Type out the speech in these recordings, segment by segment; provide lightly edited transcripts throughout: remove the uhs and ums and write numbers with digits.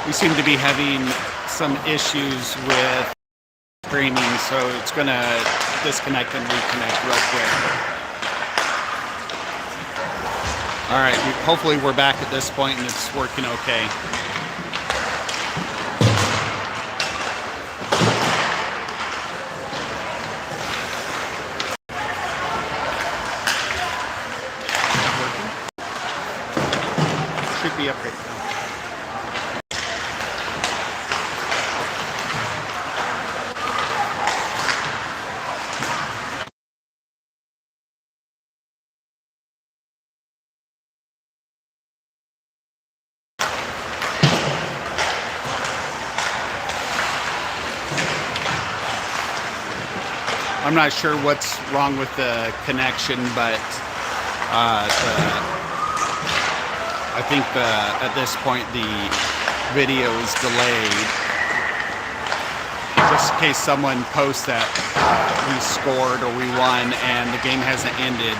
We seem to be having some issues with streaming, so it's going to disconnect and reconnect real quick. All right, hopefully we're back at this point and it's working okay. Should be up right now. I'm not sure what's wrong with the connection, but I think at this point the video is delayed. Just in case someone posts that we scored or we won and the game hasn't ended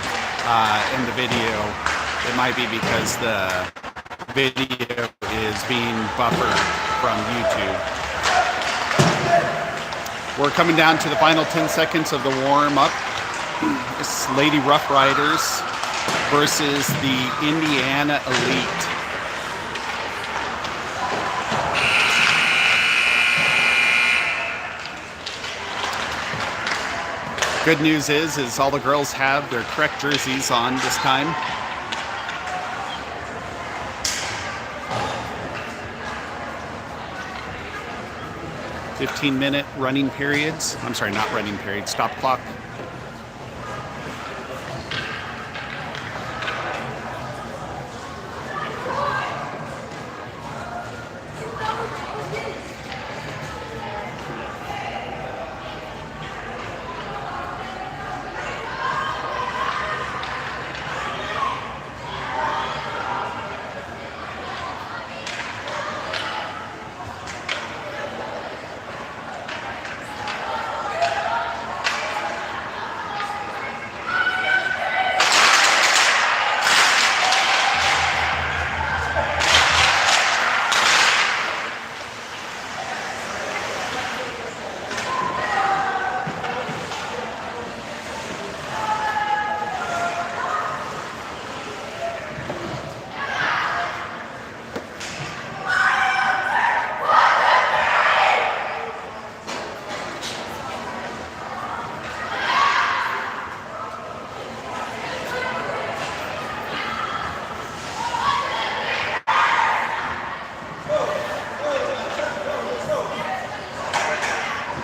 in the video, it might be because the video is being buffered from YouTube. We're coming down to the final 10 seconds of the warm-up. It's Lady Rough Riders versus the Indiana Elite. Good news is all the girls have their correct jerseys on this time. "15-minute running periods." I'm sorry, not running periods, stop clock.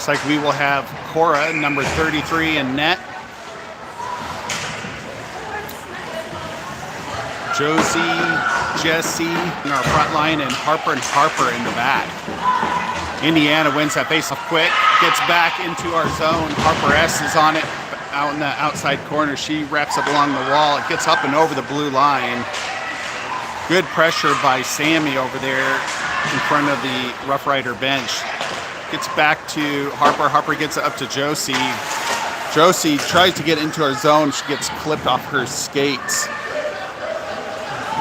Looks like we will have Cora, number 33, in net. Josie, Jesse in our front line, and Harper in the back. Indiana wins that face-off quick, gets back into our zone. Harper S is on it out in the outside corner. She wraps it along the wall. It gets up and over the blue line. Good pressure by Sammy over there in front of the Rough Rider bench. Gets back to Harper. Harper gets it up to Josie. Josie tries to get into our zone. She gets clipped off her skates.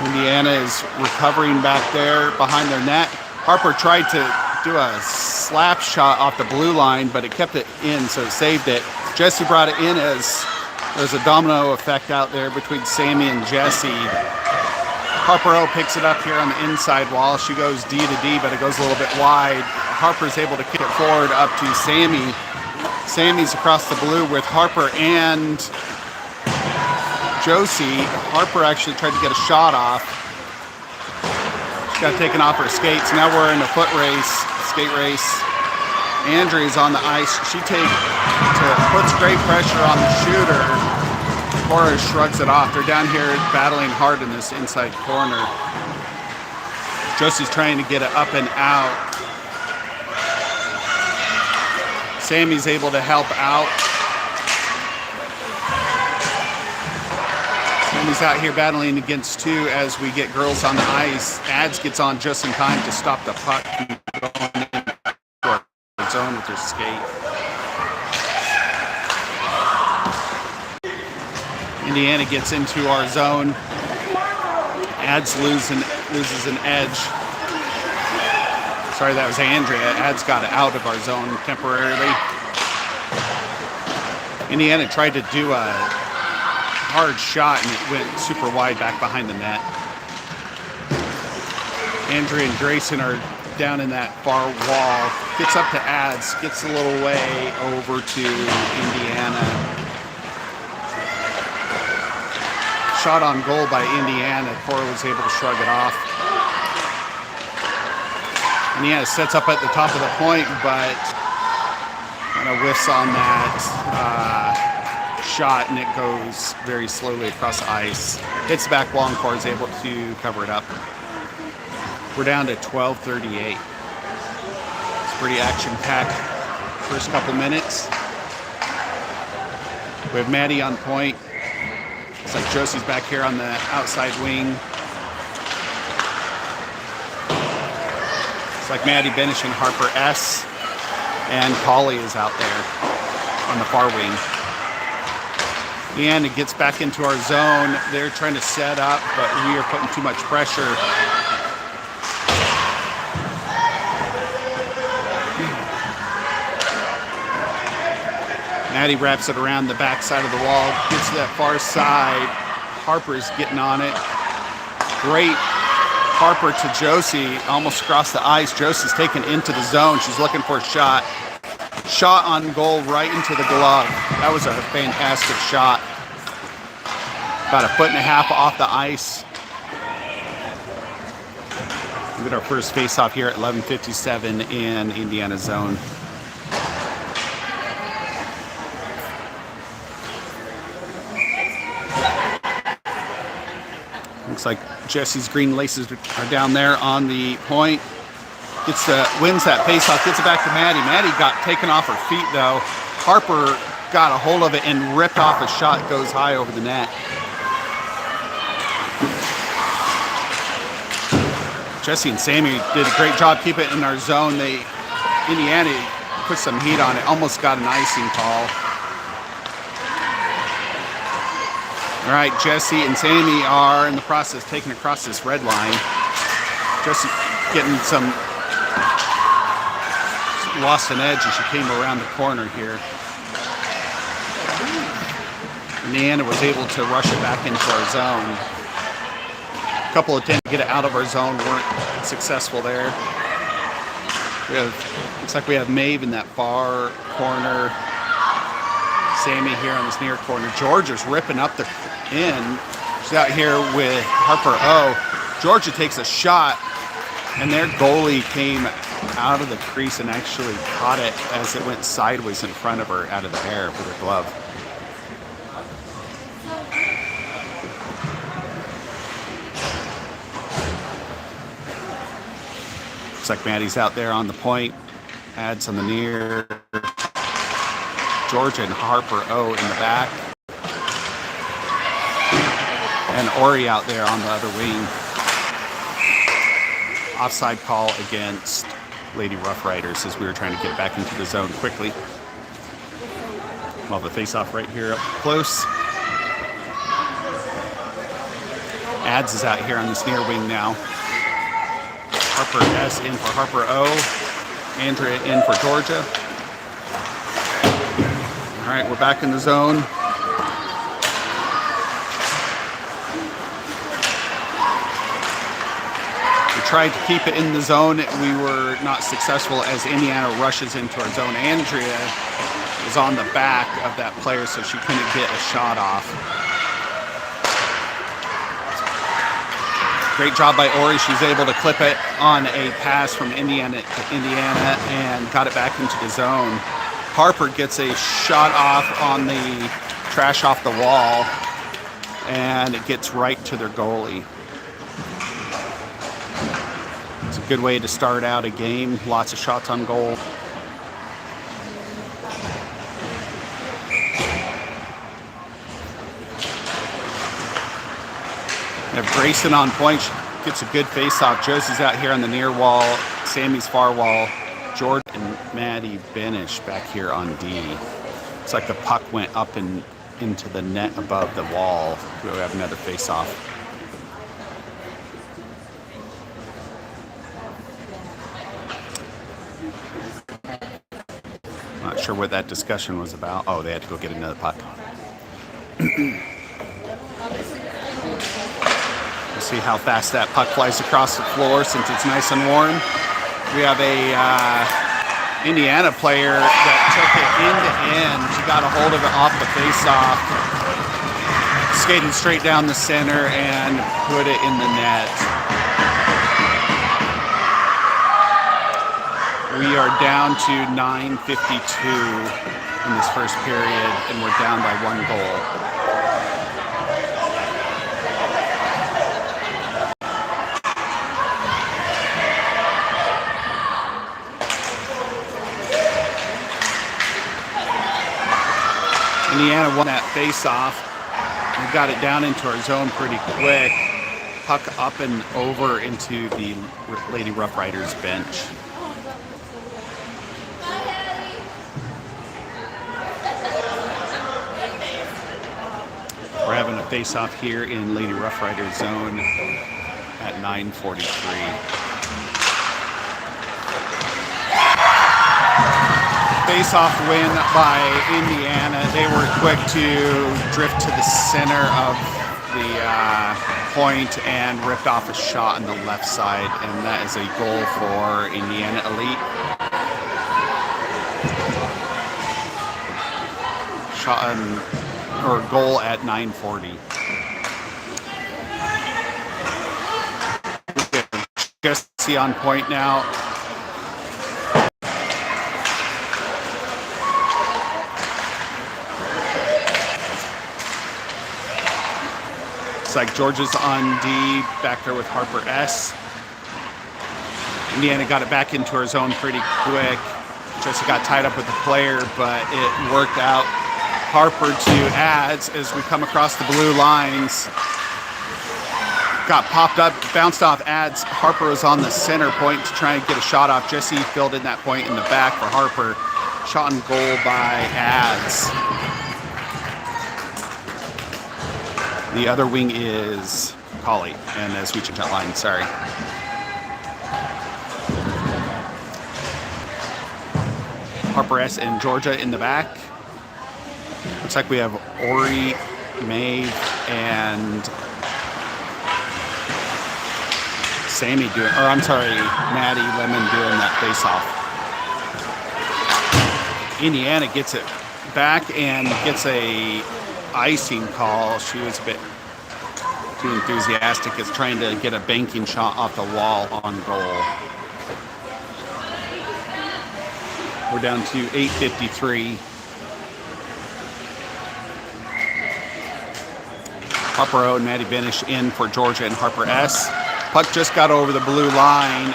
Indiana is recovering back there behind their net. Harper tried to do a slap shot off the blue line, but it kept it in, so it saved it. Jesse brought it in as there's a domino effect out there between Sammy and Jesse. Harper O picks it up here on the inside wall. She goes D to D, but it goes a little bit wide. Harper's able to kick it forward up to Sammy. Sammy's across the blue with Harper and Josie. Harper actually tried to get a shot off. She got taken off her skates. Now we're in a foot race, skate race. Andrea's on the ice. She puts great pressure on the shooter. Cora shrugs it off. They're down here battling hard in this inside corner. Josie's trying to get it up and out. Sammy's able to help out. Sammy's out here battling against two as we get girls on the ice. Ads gets on just in time to stop the puck from going into our zone with her skate. Indiana gets into our zone. Ads loses an edge. Sorry, that was Andrea. Ads got out of our zone temporarily. Indiana tried to do a hard shot, and it went super wide back behind the net. Andrea and Grayson are down in that far wall. Gets up to Ads, gets a little way over to Indiana. Shot on goal by Indiana. Cora was able to shrug it off. Indiana sets up at the top of the point, but kind of whiffs on that shot, and it goes very slowly across the ice. Hits the back wall, and Cora is able to cover it up. We're down to 12:38. It's pretty action-packed first couple minutes. We have Maddie on point. It's like Josie's back here on the outside wing. It's like Maddie Benish and Harper S. And Polly is out there on the far wing. And it gets back into our zone. They're trying to set up, but we are putting too much pressure. Maddie wraps it around the back side of the wall, gets to that far side. Harper's getting on it. Great Harper to Josie, almost across the ice. Josie's taken into the zone. She's looking for a shot. Shot on goal right into the glove. That was a fantastic shot. About 1.5 feet off the ice. We get our first face-off here at 11:57 in Indiana zone. Looks like Jesse's green laces are down there on the point. Wins that faceoff, gets it back to Maddie. Maddie got taken off her feet though. Harper got a hold of it and ripped off a shot, goes high over the net. Jesse and Sammy did a great job keeping it in our zone. Indiana put some heat on it, almost got an icing call. All right, Jesse and Sammy are in the process of taking across this red line. Jesse getting some, lost an edge as she came around the corner here. Indiana was able to rush it back into our zone. A couple of attempts to get it out of our zone weren't successful there. Looks like we have Maeve in that far corner. Sammy here on this near corner. Georgia's ripping up the in. She's out here with Harper O. Georgia takes a shot, and their goalie came out of the crease and actually caught it as it went sideways in front of her out of the air with her glove. Looks like Maddie's out there on the point. Ads on the near. Georgia and Harper O in the back. And Ori out there on the other wing. Offside call against Lady Rough Riders as we were trying to get back into the zone quickly. We'll have a face-off right here up close. Ads is out here on this near wing now. Harper S in for Harper O. Andrea in for Georgia. All right, we're back in the zone. Tried to keep it in the zone. We were not successful as Indiana rushes into our zone. Andrea is on the back of that player, so she couldn't get a shot off. Great job by Ori. She's able to clip it on a pass from Indiana to Indiana and got it back into the zone. Harper gets a shot off on the trash off the wall, and it gets right to their goalie. It's a good way to start out a game. Lots of shots on goal. We have Grayson on point. She gets a good face-off. Josie's out here on the near wall. Sammy's far wall. Jordan and Maddie Benish back here on D. It's like the puck went up and into the net above the wall. We'll have another face-off. sure what that discussion was about. Oh, they had to go get another puck. We'll see how fast that puck flies across the floor since it's nice and warm. We have a Indiana player that took it end to end. She got a hold of it off the faceoff, skated straight down the center and put it in the net. We are down to 9:52 in this first period, and we're down by 1 goal. Indiana won that face-off. We got it down into our zone pretty quick. Puck up and over into the Lady Rough Riders bench. We're having a face-off here in Lady Rough Riders zone at 9:43. Face-off win by Indiana. They were quick to drift to the center of the point and ripped off a shot on the left side, and that is a goal for Indiana Elite. Shot or goal at 9:40. Jesse on point now. Looks like Georgia's on D, back there with Harper S. Indiana got it back into her zone pretty quick. Jesse got tied up with the player, but it worked out. Harper to ads as we come across the blue lines. Got popped up, bounced off ads. Harper was on the center point to try and get a shot off. Jesse filled in that point in the back for Harper. Shot and goal by ads. The other wing is Colley and the Sweet Chat line, sorry. Harper S and Georgia in the back. Looks like we have Ori, Maeve, and Sammy doing, or I'm sorry, Maddie Lemon doing that face-off. Indiana gets it back and gets a icing call. She was a bit too enthusiastic as trying to get a banking shot off the wall on goal. We're down to 8:53. Harper O and Maddie Benish in for Georgia and Harper S. Puck just got over the blue line.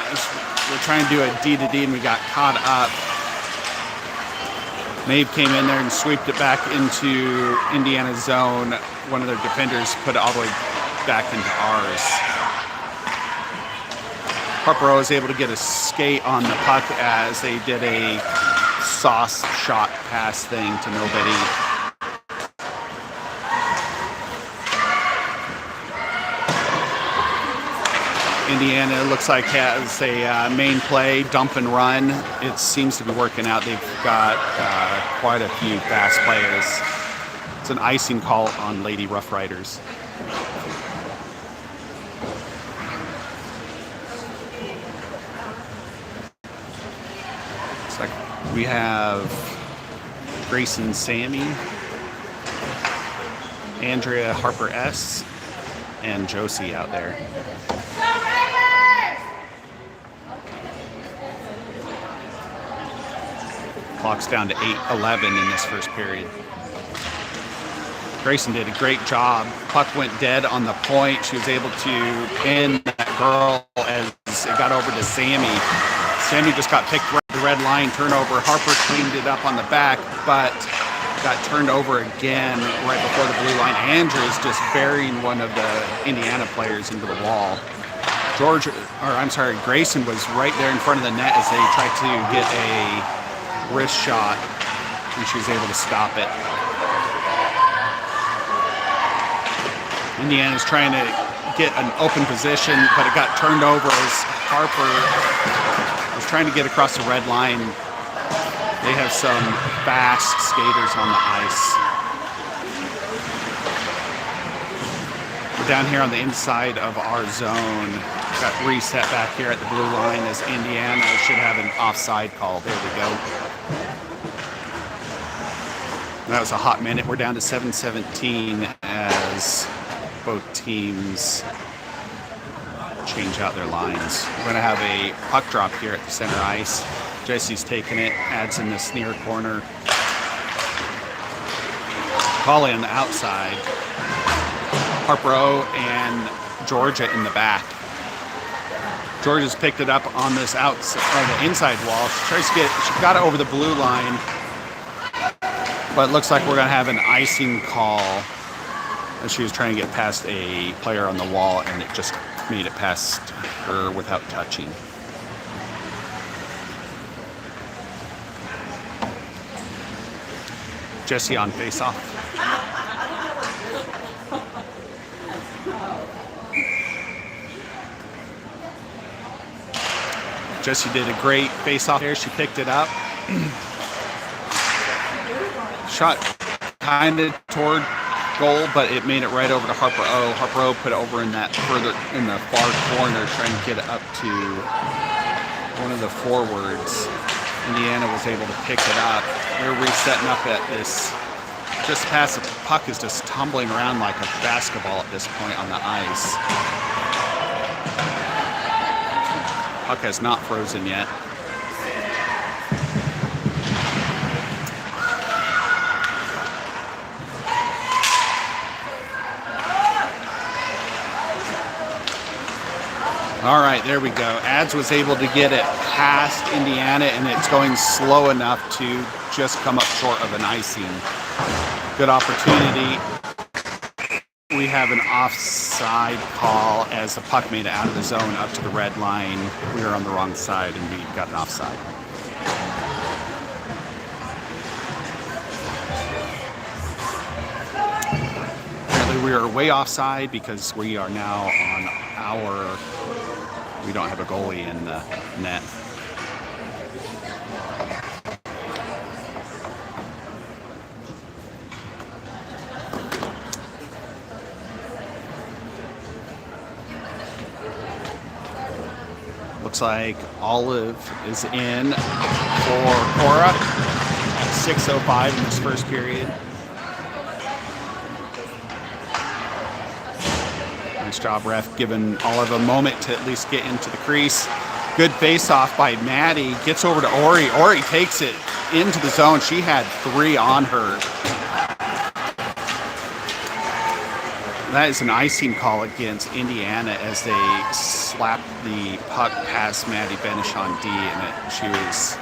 We're trying to do a D to D and we got caught up. Maeve came in there and sweeped it back into Indiana's zone. One of their defenders put it all the way back into ours. Harper O was able to get a skate on the puck as they did a sauce shot pass thing to nobody. Indiana looks like has a main play, dump and run. It seems to be working out. They've got quite a few fast players. It's an icing call on Lady Rough Riders. Looks like we have Grayson Sammy, Andrea Harper S, and Josie out there. Clock's down to 8:11 in this first period. Grayson did a great job. Puck went dead on the point. She was able to pin that girl as it got over to Sammy. Sammy just got picked right at the red line, turnover. Harper cleaned it up on the back, but got turned over again right before the blue line. Andrews just burying one of the Indiana players into the wall. Grayson was right there in front of the net as they tried to get a wrist shot, and she was able to stop it. Indiana's trying to get an open position, but it got turned over as Harper was trying to get across the red line. They have some fast skaters on the ice. We're down here on the inside of our zone. Got reset back here at the blue line as Indiana should have an offside call. There we go. That was a hot minute. We're down to 7:17 as both teams change out their lines. We're going to have a puck drop here at the center ice. Jesse's taking it, adds in this near corner. Polly on the outside. Harper O and Georgia in the back. Georgia's picked it up on this outside, on the inside wall. She tries to get, she got it over the blue line, but it looks like we're going to have an icing call as she was trying to get past a player on the wall, and it just made it past her without touching. Jesse on face-off. Jessie did a great face-off there. She picked it up. Shot kind of toward goal, but it made it right over to Harper O. Harper O put it over in that further in the far corner, trying to get it up to one of the forwards. Indiana was able to pick it up. They're resetting up at this. Just past the puck is just tumbling around like a basketball at this point on the ice. Puck has not frozen yet. All right, there we go. Ads was able to get it past Indiana, and it's going slow enough to just come up short of an icing. Good opportunity. We have an offside call as the puck made it out of the zone up to the red line. We were on the wrong side, and we got an offside. Apparently we are way offside because we are now on our... We don't have a goalie in the net. Looks like Olive is in for Cora at 6:05 in this first period. Nice job, ref, giving Olive a moment to at least get into the crease. Good face-off by Maddie. Gets over to Ori. Ori takes it into the zone. She had 3 on her. That is an icing call against Indiana as they slapped the puck past Maddie Benish on D, and she was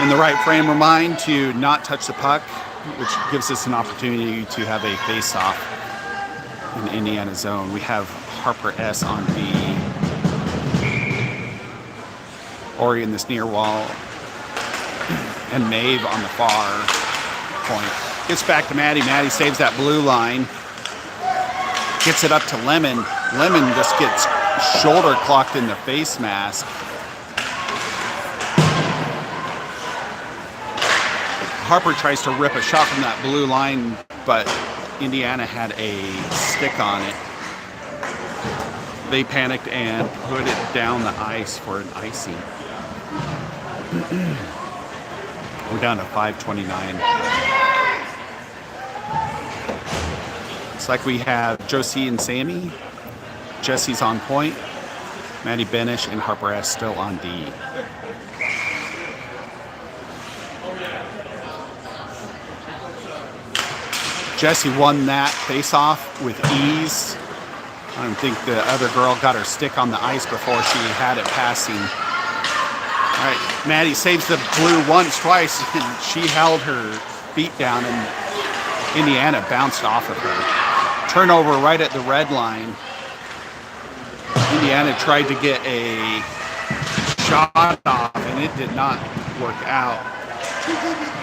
in the right frame of mind to not touch the puck, which gives us an opportunity to have a face-off in the Indiana zone. We have Harper S on B. Ori in this near wall. And Maeve on the far point. Gets back to Maddie. Maddie saves that blue line. Gets it up to Lemon. Lemon just gets shoulder clocked in the face mask. Harper tries to rip a shot from that blue line, but Indiana had a stick on it. They panicked and put it down the ice for an icing. We're down to 5:29. It's like we have Josie and Sammy. Jesse's on point. Maddie Benish and Harper S still on D. Jesse won that face-off with ease. I don't think the other girl got her stick on the ice before she had it passing. All right, Maddie saves the blue once, twice, and she held her feet down, and Indiana bounced off of her. Turnover right at the red line. Indiana tried to get a shot off, and it did not work out.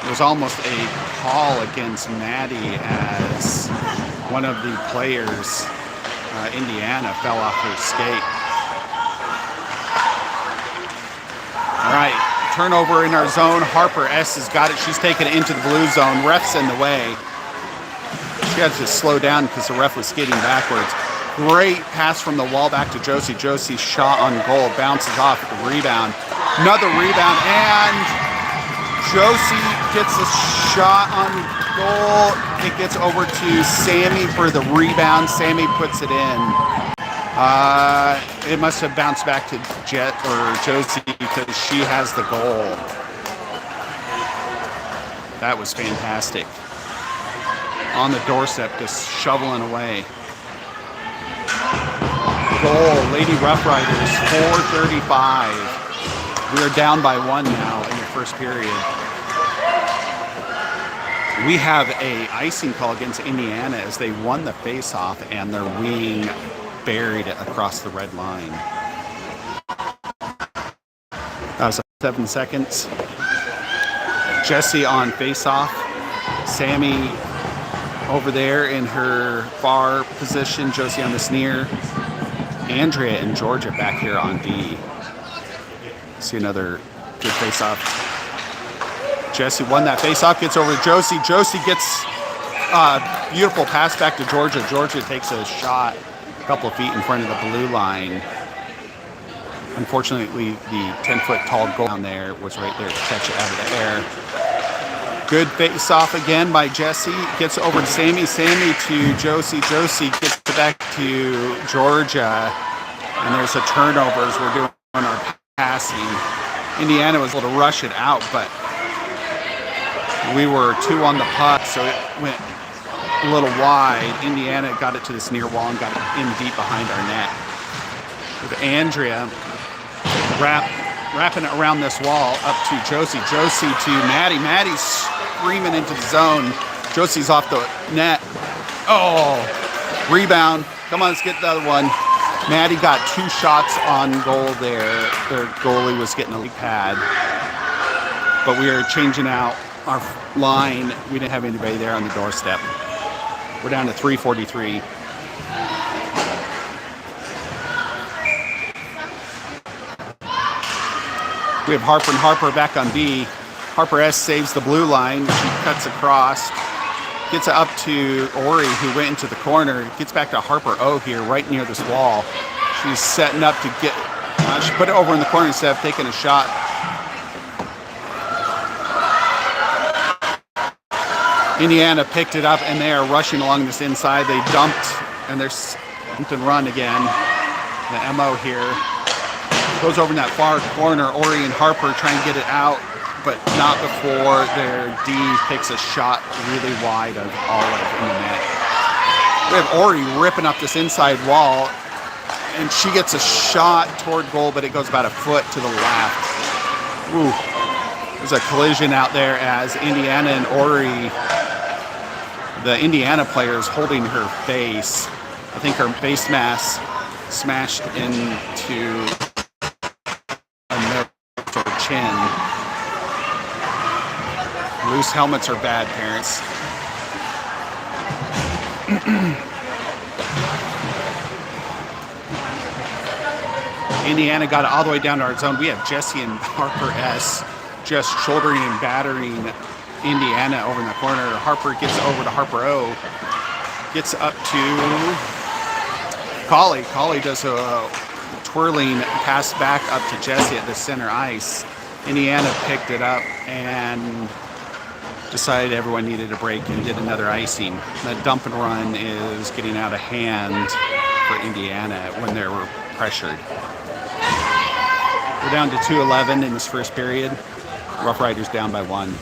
It was almost a call against Maddie as one of the players, Indiana, fell off her skate. All right, turnover in our zone. Harper S has got it. She's taking it into the blue zone. Ref's in the way. She had to slow down because the ref was skating backwards. Great pass from the wall back to Josie. Josie's shot on goal bounces off at the rebound. Another rebound, and Josie gets a shot on goal. It gets over to Sammy for the rebound. Sammy puts it in. It must have bounced back to Josie because she has the goal. That was fantastic. On the doorstep, just shoveling away. Goal, Lady Rough Riders, 4:35. We are down by 1 now in the first period. We have a icing call against Indiana as they won the face-off and their wing buried it across the red line. That was 7 seconds. Jessie on face-off. Sammy over there in her far position. Josie on the sneer. Andrea and Georgia back here on D. See another good face-off. Jessie won that face-off, gets over to Josie. Josie gets a beautiful pass back to Georgia. Georgia takes a shot a couple of feet in front of the blue line. Unfortunately, the 10-foot tall goal down there was right there to catch it out of the air. Good face-off again by Jessie. Gets over to Sammy. Sammy to Josie. Josie gets it back to Georgia. And there's a turnover as we're doing our passing. Indiana was able to rush it out, but we were 2 on the puck, so it went a little wide. Indiana got it to this near wall and got it in deep behind our net. With Andrea wrapping it around this wall up to Josie. Josie to Maddie. Maddie's screaming into the zone. Josie's off the net. Oh, rebound. Come on, let's get the other one. Maddie got 2 shots on goal there. Their goalie was getting a leak pad. But we are changing out our line. We didn't have anybody there on the doorstep. We're down to 3:43. We have Harper and Harper back on B. Harper S saves the blue line. She cuts across. Gets it up to Ori, who went into the corner. Gets back to Harper O here, right near this wall. She's setting up to get... she put it over in the corner instead of taking a shot. Indiana picked it up, and they are rushing along this inside. They dumped, and they're dumped and run again. The MO here. Goes over in that far corner. Ori and Harper try and get it out, but not before their D takes a shot really wide of Olive in the net. We have Ori ripping up this inside wall, and she gets a shot toward goal, but it goes about a foot to the left. Ooh. There's a collision out there as Indiana and Ori, the Indiana player, is holding her face. I think her face mask smashed into her chin. Loose helmets are bad, parents. Indiana got it all the way down to our zone. We have Jessie and Harper S just shouldering and battering Indiana over in the corner. Harper gets over to Harper O. Gets up to Colley. Colley does a twirling pass back up to Jessie at the center ice. Indiana picked it up and decided everyone needed a break and did another icing. The dump and run is getting out of hand for Indiana when they were pressured. We're down to 2:11 in this first period. Rough Riders down by 1.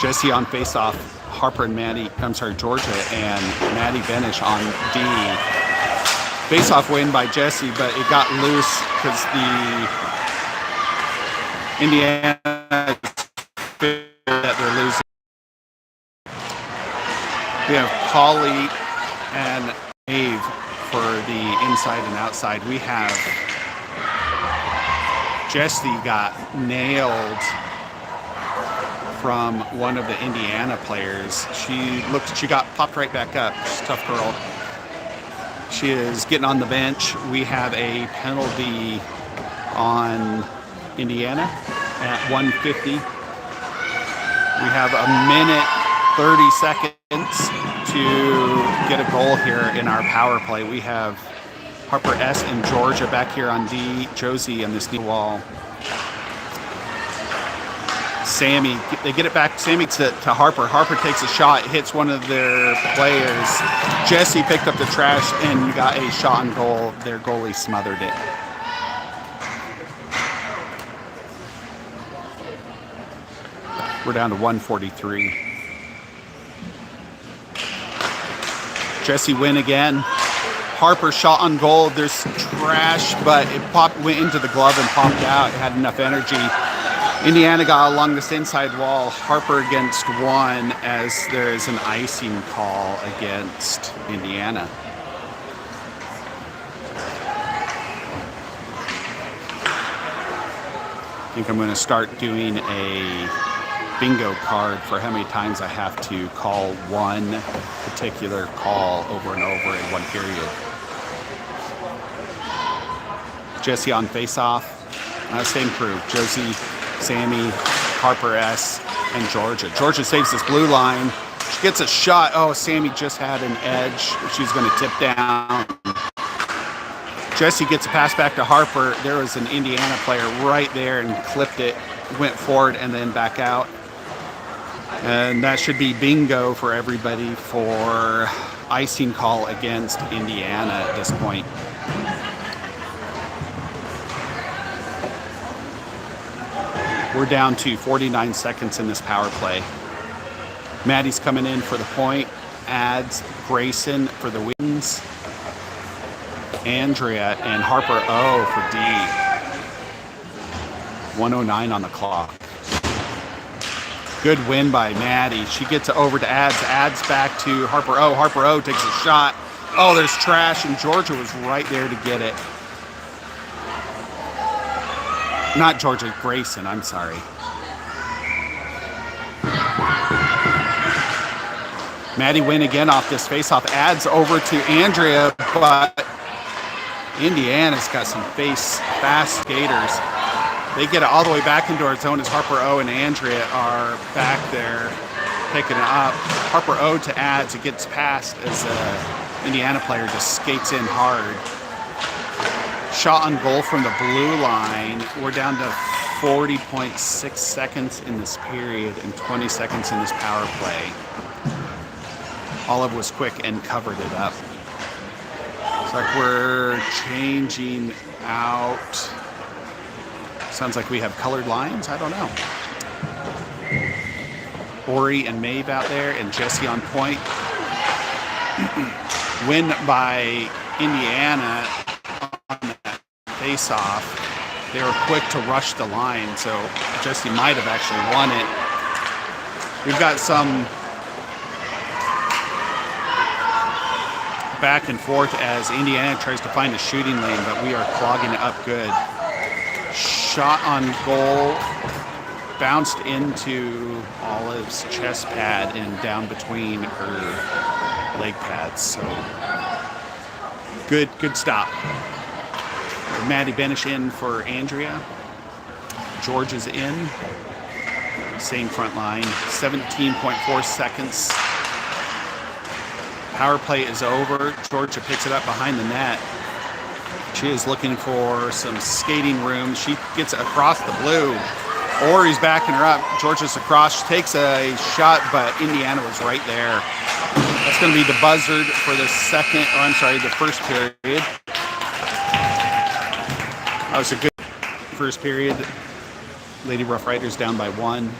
Jessie on face-off. Harper and Georgia and Maddie Benish on D. Face-off win by Jessie, but it got loose because the Indiana that they're losing. We have Polly and Ave for the inside and outside. We have Jessie got nailed from one of the Indiana players. She got popped right back up. She's a tough girl. She is getting on the bench. We have a penalty on Indiana at 150. We have a minute 30 seconds to get a goal here in our power play. We have Harper S and Georgia back here on D, Josie on this knee wall. Sammy, they get it back, Sammy to Harper. Harper takes a shot, hits one of their players. Jesse picked up the trash and got a shot on goal. Their goalie smothered it. We're down to 143. Jesse win again. Harper shot on goal. There's trash, but it went into the glove and popped out. It had enough energy. Indiana got along this inside wall. Harper against one as there is an icing call against Indiana. I think I'm going to start doing a bingo card for how many times I have to call one particular call over and over in one period. Jesse on face-off. Same crew. Josie, Sammy, Harper S, and Georgia. Georgia saves this blue line. She gets a shot. Oh, Sammy just had an edge. She's going to tip down. Jesse gets a pass back to Harper. There was an Indiana player right there and clipped it, went forward, and then back out. And that should be bingo for everybody for icing call against Indiana at this point. We're down to 49 seconds in this power play. Maddie's coming in for the point. Adds Grayson for the wings. Andrea and Harper O for D. 109 on the clock. Good win by Maddie. She gets it over to Ads. Ads back to Harper O. Harper O takes a shot. Oh, there's trash, and Georgia was right there to get it. Not Georgia, Grayson, I'm sorry. Maddie win again off this faceoff. Adds over to Andrea, but Indiana's got some fast skaters. They get it all the way back into our zone as Harper O and Andrea are back there picking it up. Harper O to Ads. It gets past as an Indiana player just skates in hard. Shot on goal from the blue line. We're down to 40.6 seconds in this period and 20 seconds in this power play. Olive was quick and covered it up. It's like we're changing out. Sounds like we have colored lines. I don't know. Ori and Maeve out there and Jesse on point. Win by Indiana on that face-off. They were quick to rush the line, so Jesse might have actually won it. We've got some back and forth as Indiana tries to find a shooting lane, but we are clogging it up good. Shot on goal, bounced into Olive's chest pad and down between her leg pads. So good stop. Maddie Benish in for Andrea. George is in. Same front line. 17.4 seconds. Power play is over. Georgia picks it up behind the net. She is looking for some skating room. She gets it across the blue. Ori's backing her up. Georgia's across. She takes a shot, but Indiana was right there. That's going to be the buzzard for the first period. That was a good first period. Lady Rough Riders down by 1.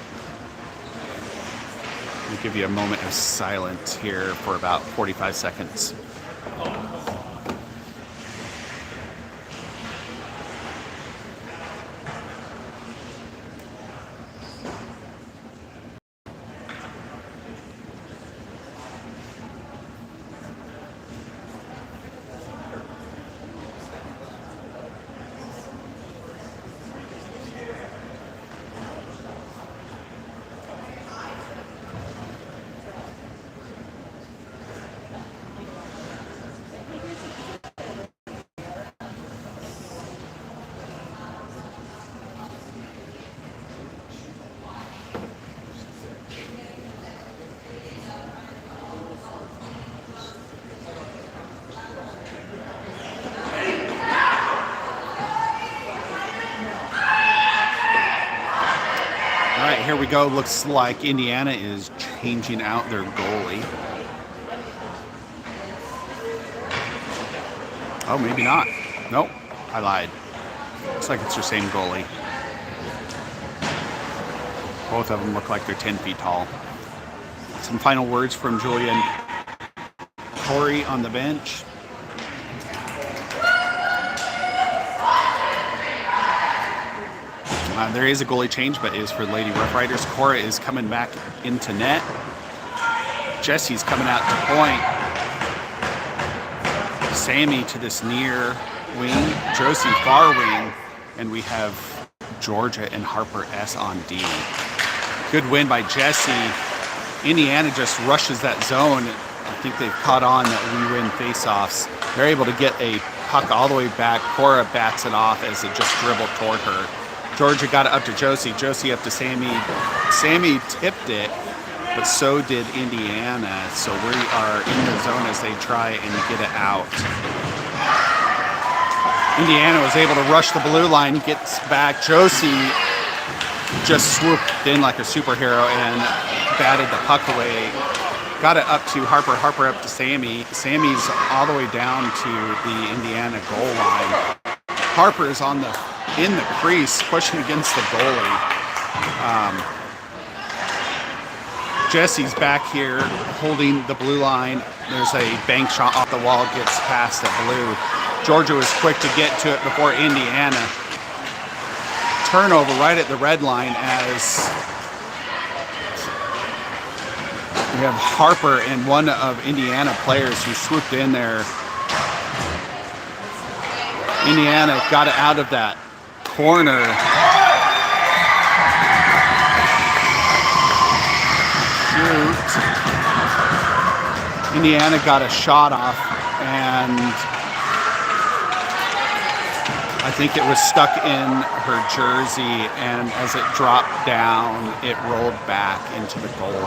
I'll give you a moment of silence here for about 45 seconds. here we go. Looks like Indiana is changing out their goalie. Oh, maybe not. Nope, I lied. Looks like it's their same goalie. Both of them look like they're 10 feet tall. Some final words from Julian Corey on the bench. There is a goalie change, but it is for Lady Rough Riders. Cora is coming back into net. Jesse's coming out to point. Sammy to this near wing. Josie far wing. And we have Georgia and Harper S on D. Good win by Jesse. Indiana just rushes that zone. I think they've caught on that we win faceoffs. They're able to get a puck all the way back. Cora bats it off as it just dribbled toward her. Georgia got it up to Josie. Josie up to Sammy. Sammy tipped it, but so did Indiana. So we are in the zone as they try and get it out. Indiana was able to rush the blue line, gets back. Josie just swooped in like a superhero and batted the puck away. Got it up to Harper. Harper up to Sammy. Sammy's all the way down to the Indiana goal line. Harper's in the crease, pushing against the goalie. Jesse's back here holding the blue line. There's a bank shot off the wall, gets past the blue. Georgia was quick to get to it before Indiana. Turnover right at the red line as we have Harper and one of Indiana players who swooped in there. Indiana got it out of that corner. Shoot. Indiana got a shot off, and I think it was stuck in her jersey, and as it dropped down, it rolled back into the goal.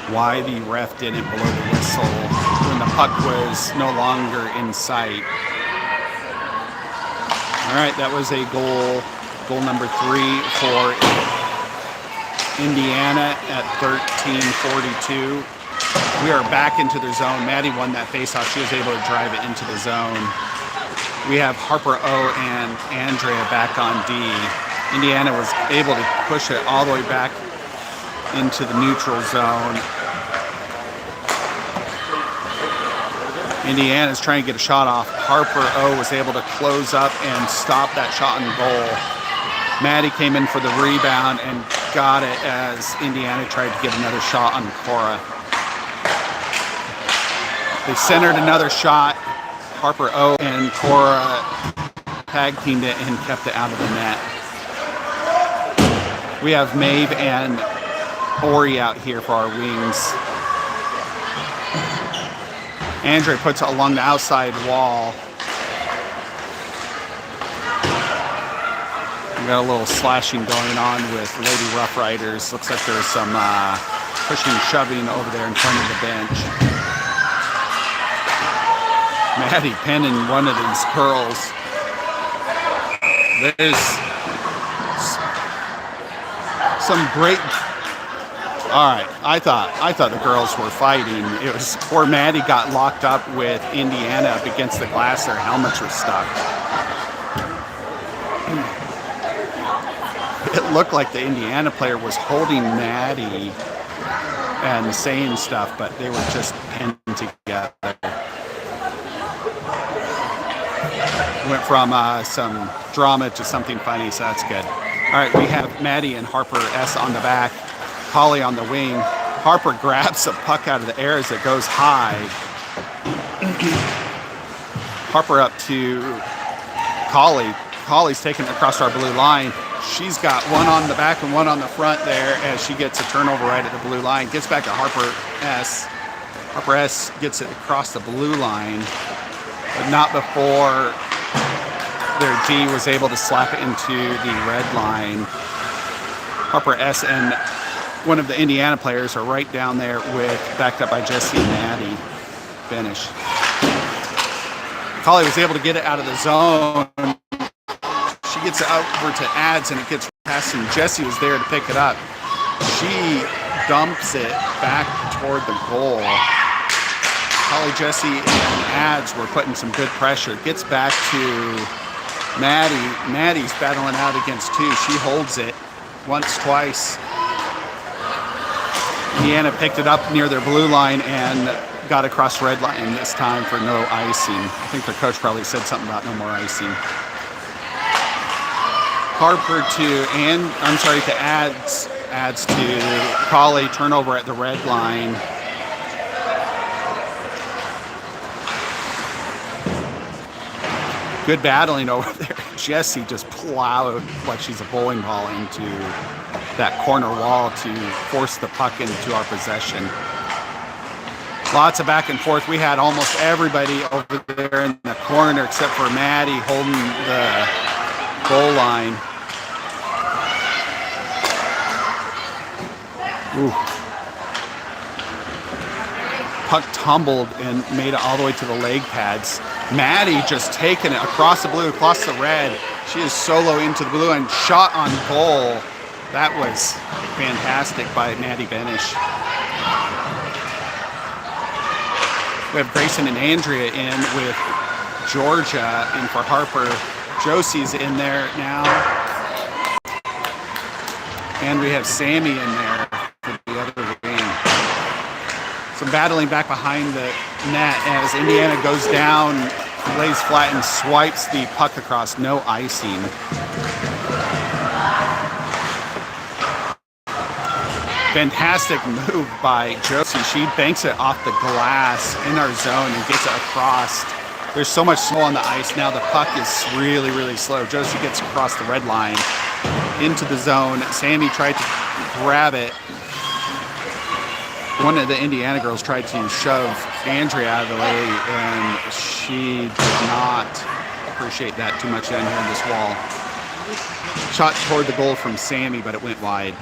Why the ref didn't blow the whistle when the puck was no longer in sight. All right, that was a goal number 3 for Indiana at 13:42. We are back into the zone. Maddie won that faceoff. She was able to drive it into the zone. We have Harper O and Andrea back on D. Indiana was able to push it all the way back into the neutral zone. Indiana's trying to get a shot off. Harper O was able to close up and stop that shot and goal. Maddie came in for the rebound and got it as Indiana tried to get another shot on Cora. They centered another shot. Harper O and Cora tag teamed it and kept it out of the net. We have Maeve and Ori out here for our wings. Andre puts it along the outside wall. We got a little slashing going on with Lady Rough Riders. Looks like there's some pushing, shoving over there in front of the bench. Maddie pinning one of these girls. There's some great. All right, I thought the girls were fighting. It was poor Maddie got locked up with Indiana up against the glass. Their helmets were stuck. It looked like the Indiana player was holding Maddie and saying stuff, but they were just pinned together. Went from some drama to something funny, so that's good. All right, we have Maddie and Harper S on the back. Holly on the wing. Harper grabs the puck out of the air as it goes high. Harper up to Holly. Holly's taking it across our blue line. She's got one on the back and one on the front there as she gets a turnover right at the blue line. Gets back to Harper S. Harper S gets it across the blue line, but not before their D was able to slap it into the red line. Harper S and one of the Indiana players are right down there with, backed up by Jesse and Maddie. Finish. Collie was able to get it out of the zone. She gets it over to Ads, and it gets past, and Jessie was there to pick it up. She dumps it back toward the goal. Collie, Jessie, and Ads were putting some good pressure. It gets back to Maddie. Maddie's battling out against two. She holds it once, twice. Indiana picked it up near their blue line and got across the red line this time for no icing. I think their coach probably said something about no more icing. Harper to Ads to Collie, turnover at the red line. Good battling over there. Jessie just plowed like she's a bowling ball into that corner wall to force the puck into our possession. Lots of back and forth. We had almost everybody over there in the corner except for Maddie holding the goal line. Ooh. Puck tumbled and made it all the way to the leg pads. Maddie just taking it across the blue, across the red. She is solo into the blue and shot on goal. That was fantastic by Maddie Benish. We have Grayson and Andrea in with Georgia in for Harper. Josie's in there now. And we have Sammy in there for the other wing. Some battling back behind the net as Indiana goes down, lays flat and swipes the puck across. No icing. Fantastic move by Josie. She banks it off the glass in our zone and gets it across. There's so much snow on the ice now. The puck is really, really slow. Josie gets across the red line into the zone. Sammy tried to grab it. One of the Indiana girls tried to shove Andrea out of the way, and she did not appreciate that too much down here on this wall. Shot toward the goal from Sammy, but it went wide.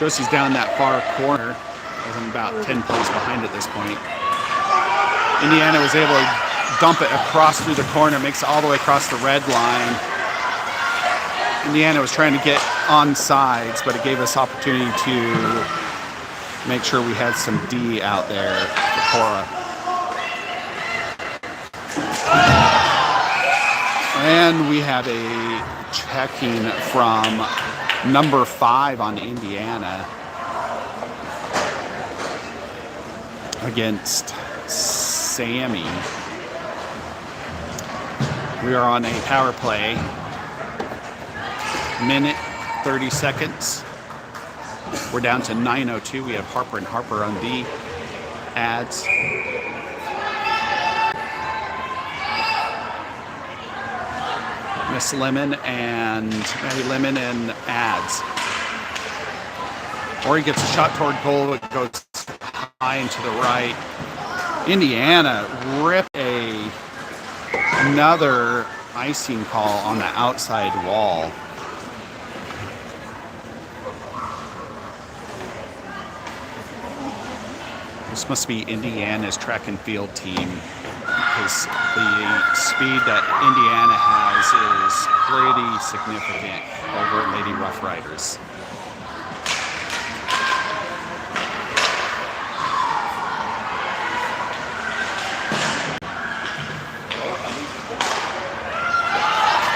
Josie's down that far corner. I'm about 10 plays behind at this point. Indiana was able to dump it across through the corner, makes it all the way across the red line. Indiana was trying to get on sides, but it gave us opportunity to make sure we had some D out there for Cora. And we have a checking from number 5 on Indiana against Sammy. We are on a power play. Minute, 30 seconds. We're down to 9:02. We have Harper and Harper on D. Ads. Miss Lemon and Maddie Lemon and Ads. Ori gets a shot toward goal. It goes high and to the right. Indiana ripped another icing call on the outside wall. This must be Indiana's track and field team, because the speed that Indiana has is pretty significant over Lady Rough Riders.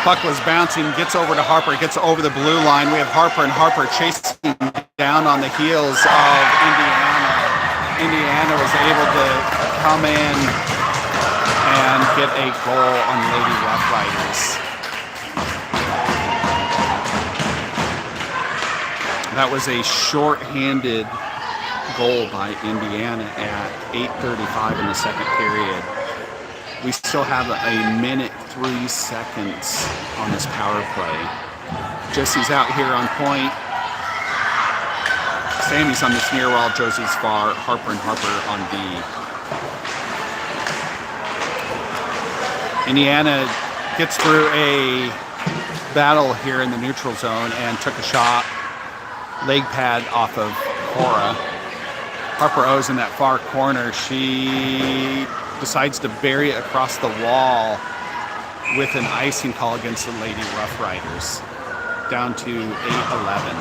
Puck was bouncing, gets over to Harper, gets over the blue line. We have Harper and Harper chasing down on the heels of Indiana. Indiana was able to come in and get a goal on Lady Rough Riders. That was a short-handed goal by Indiana at 8:35 in the second period. We still have a minute, 3 seconds on this power play. Jesse's out here on point. Sammy's on this near wall, Josie's far, Harper and Harper on D. Indiana gets through a battle here in the neutral zone and took a shot, leg pad off of Cora. Harper O's in that far corner. She decides to bury it across the wall with an icing call against the Lady Rough Riders. Down to 8-11.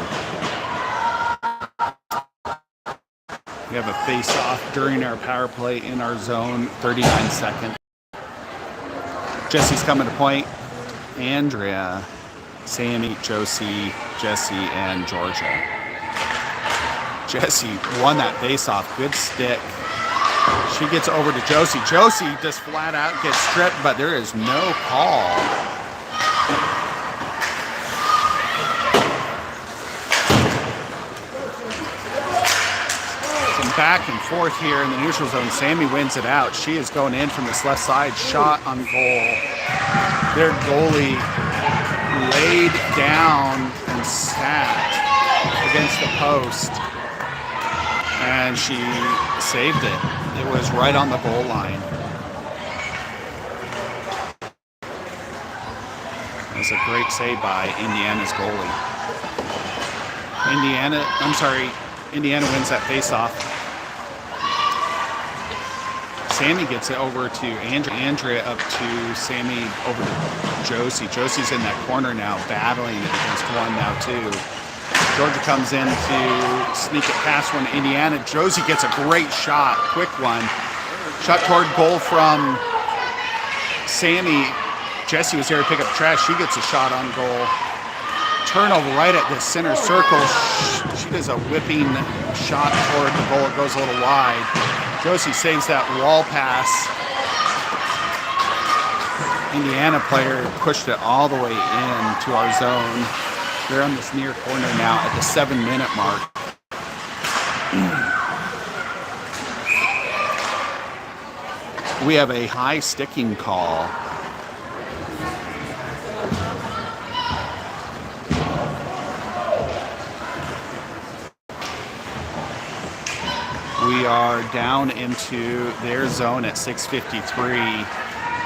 We have a face-off during our power play in our zone, 39 seconds. Jesse's coming to point. Andrea, Sammy, Josie, Jesse, and Georgia. Jesse won that face-off. Good stick. She gets over to Josie. Josie just flat out gets stripped, but there is no call. Some back and forth here in the neutral zone. Sammy wins it out. She is going in from this left side. Shot on goal. Their goalie laid down and sat against the post, and she saved it. It was right on the goal line. It was a great save by Indiana's goalie. Indiana wins that face-off. Sammy gets it over to Andrea, up to Sammy, over to Josie. Josie's in that corner now, battling it against one, now two. Georgia comes in to sneak it past one to Indiana. Josie gets a great shot, quick one. Shot toward goal from Sammy. Jessie was there to pick up trash. She gets a shot on goal. Turnover right at the center circle. She does a whipping shot toward the goal. It goes a little wide. Josie saves that wall pass. Indiana player pushed it all the way into our zone. They're on this near corner now at the 7-minute mark. We have a high sticking call. We are down into their zone at 6:53.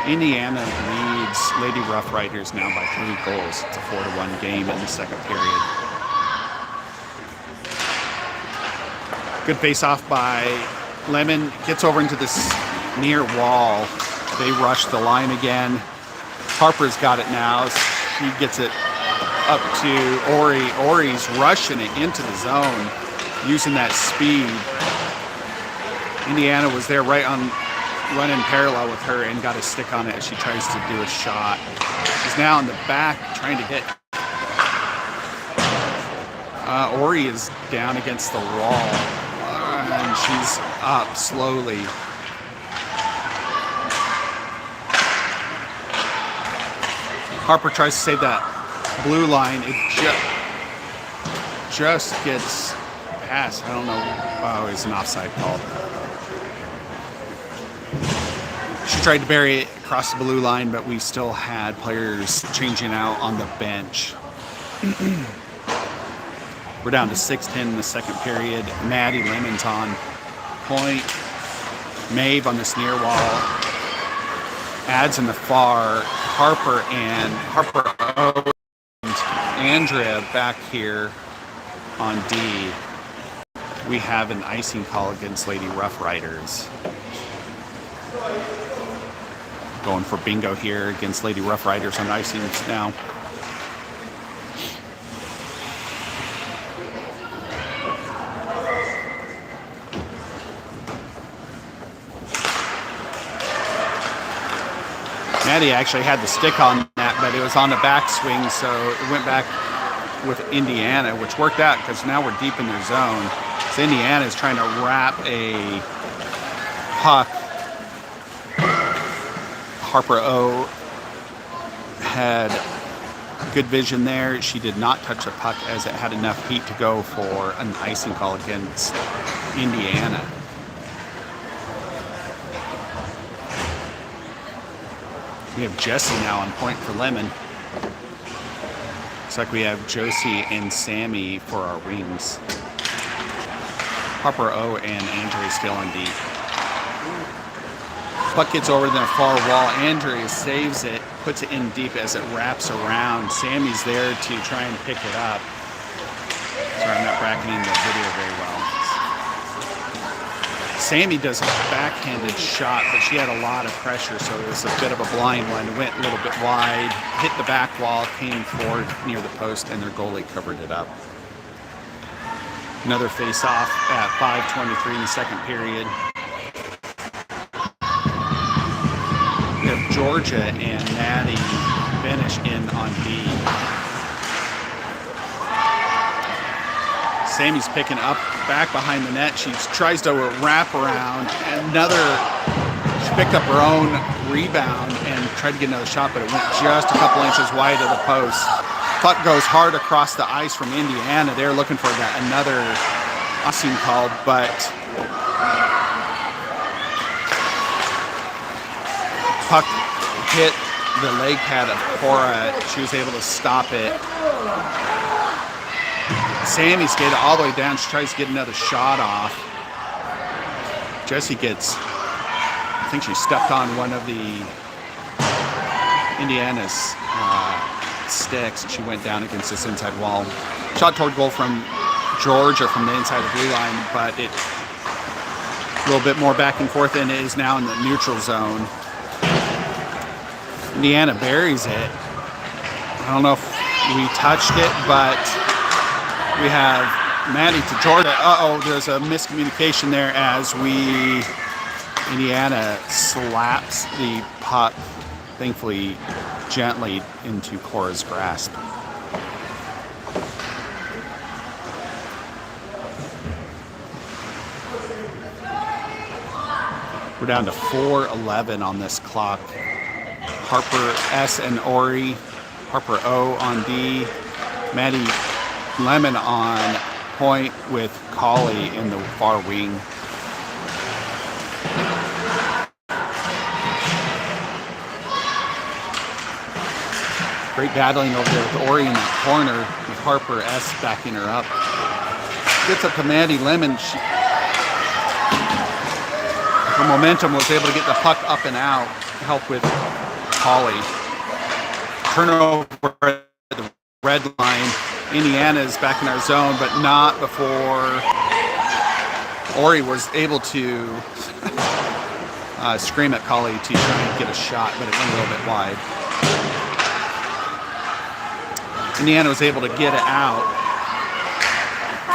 Indiana leads Lady Rough Riders now by 3 goals. It's a 4-1 game in the second period. Good face-off by Lemon. Gets over into this near wall. They rush the line again. Harper's got it now. She gets it up to Ori. Ori's rushing it into the zone using that speed. Indiana was there right on, running parallel with her, and got a stick on it as she tries to do a shot. She's now in the back trying to hit. Ori is down against the wall, and she's up slowly. Harper tries to save that blue line. It just gets past. I don't know. Oh, it's an offside call. She tried to bury it across the blue line, but we still had players changing out on the bench. We're down to 6:10 in the second period. Maddie Lemon's on point. Maeve on this near wall. Adds in the far. Harper O and Andrea back here on D. We have an icing call against Lady Rough Riders. Going for bingo here against Lady Rough Riders on icing now. Maddie actually had the stick on that, but it was on the backswing, so it went back with Indiana, which worked out because now we're deep in their zone. So Indiana is trying to wrap a puck. Harper O had good vision there. She did not touch the puck as it had enough heat to go for an icing call against Indiana. We have Jesse now on point for Lemon. Looks like we have Josie and Sammy for our wings. Harper O and Andrea still on D. Puck gets over the far wall. Andrea saves it, puts it in deep as it wraps around. Sammy's there to try and pick it up. Sorry, I'm not bracketing the video very well. Sammy does a backhanded shot, but she had a lot of pressure, so it was a bit of a blind one. Went a little bit wide, hit the back wall, came forward near the post, and their goalie covered it up. Another face-off at 5:23 in the second period. We have Georgia and Maddie finish in on D. Sammy's picking up back behind the net. She tries to wrap around. She picked up her own rebound and tried to get another shot, but it went just a couple inches wide of the post. Puck goes hard across the ice from Indiana. They're looking for another icing call, but puck hit the leg pad of Cora. She was able to stop it. Sammy skated all the way down. She tries to get another shot off. Jessie gets, I think she stepped on one of the Indiana's sticks. She went down against this inside wall. Shot toward goal from Georgia from the inside of the blue line, but it a little bit more back and forth, and it is now in the neutral zone. Indiana buries it. I don't know if we touched it, but we have Maddie to Georgia. There's a miscommunication there as Indiana slaps the puck, thankfully gently, into Cora's grasp. We're down to 4:11 on this clock. Harper S and Ori, Harper O on D, Maddie Lemon on point with Colley in the far wing. Great battling over there with Ori in that corner with Harper S backing her up. Gets up to Maddie Lemon. Her momentum was able to get the puck up and out, help with Colley. Turnover at the red line. Indiana is back in our zone, but not before Ori was able to scream at Colley to try and get a shot, but it went a little bit wide. Indiana was able to get it out.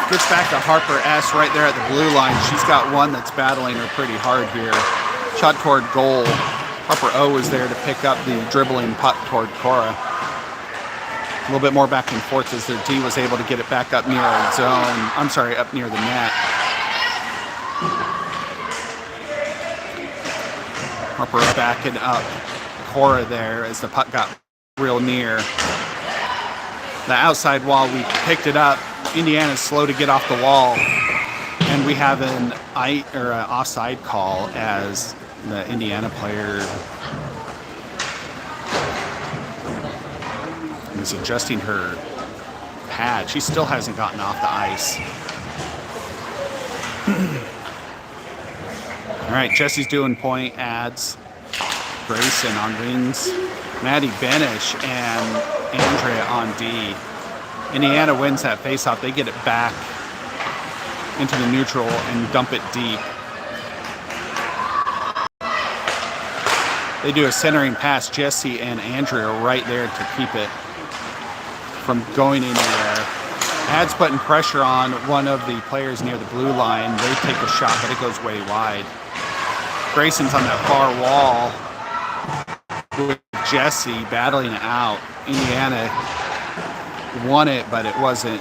Gets back to Harper S right there at the blue line. She's got one that's battling her pretty hard here. Shot toward goal. Harper O is there to pick up the dribbling puck toward Cora. A little bit more back and forth as their D was able to get it back up near our zone. I'm sorry, up near the net. Harper backing up Cora there as the puck got real near. The outside wall, we picked it up. Indiana's slow to get off the wall. And we have an offside call as the Indiana player is adjusting her pad. She still hasn't gotten off the ice. All right, Jesse's doing point ads. Grayson on wings. Maddie Benish and Andrea on D. Indiana wins that faceoff. They get it back into the neutral and dump it deep. They do a centering pass. Jesse and Andrea are right there to keep it from going anywhere. Ad's putting pressure on one of the players near the blue line. They take a shot, but it goes way wide. Grayson's on that far wall with Jesse battling it out. Indiana won it, but it wasn't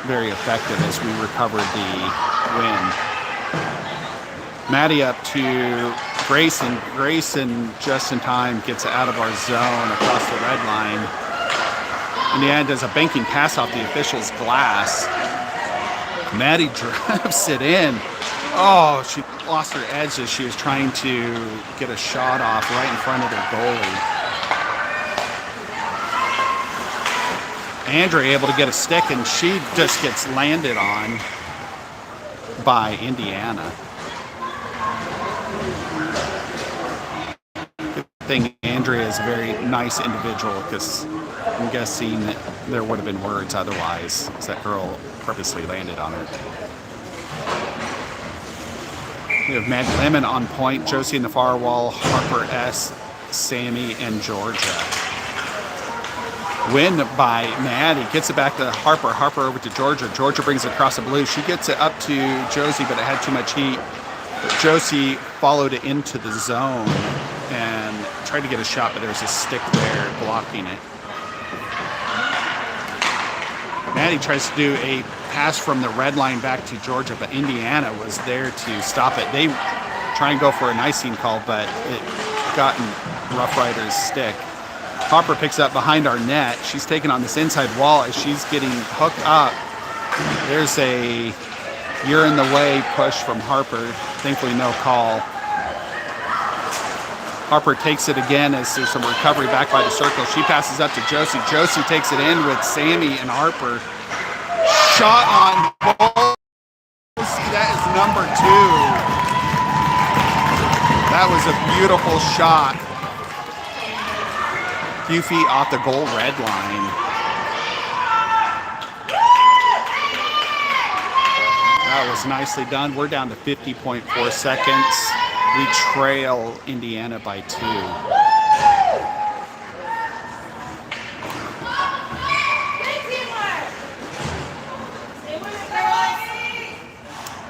very effective as we recovered the win. Maddie up to Grayson. Grayson just in time gets out of our zone across the red line. Indiana does a banking pass off the official's glass. Maddie drives it in. Oh, she lost her edge as she was trying to get a shot off right in front of their goalie. Andrea able to get a stick, and she just gets landed on by Indiana. Good thing Andrea is a very nice individual, because I'm guessing that there would have been words otherwise, because that girl purposely landed on her. We have Maddie Lemon on point, Josie in the far wall, Harper S., Sammy, and Georgia. Win by Maddie. Gets it back to Harper. Harper over to Georgia. Georgia brings it across the blue. She gets it up to Josie, but it had too much heat. But Josie followed it into the zone and tried to get a shot, but there was a stick there blocking it. Maddie tries to do a pass from the red line back to Georgia, but Indiana was there to stop it. They try and go for an icing call, but it got in Rough Rider's stick. Harper picks up behind our net. She's taking on this inside wall as she's getting hooked up. There's a you're in the way push from Harper. Thankfully, no call. Harper takes it again as there's some recovery back by the circle. She passes up to Josie. Josie takes it in with Sammy and Harper. Shot on goal. That is number 2. That was a beautiful shot. A few feet off the goal red line. That was nicely done. We're down to 50.4 seconds. We trail Indiana by 2.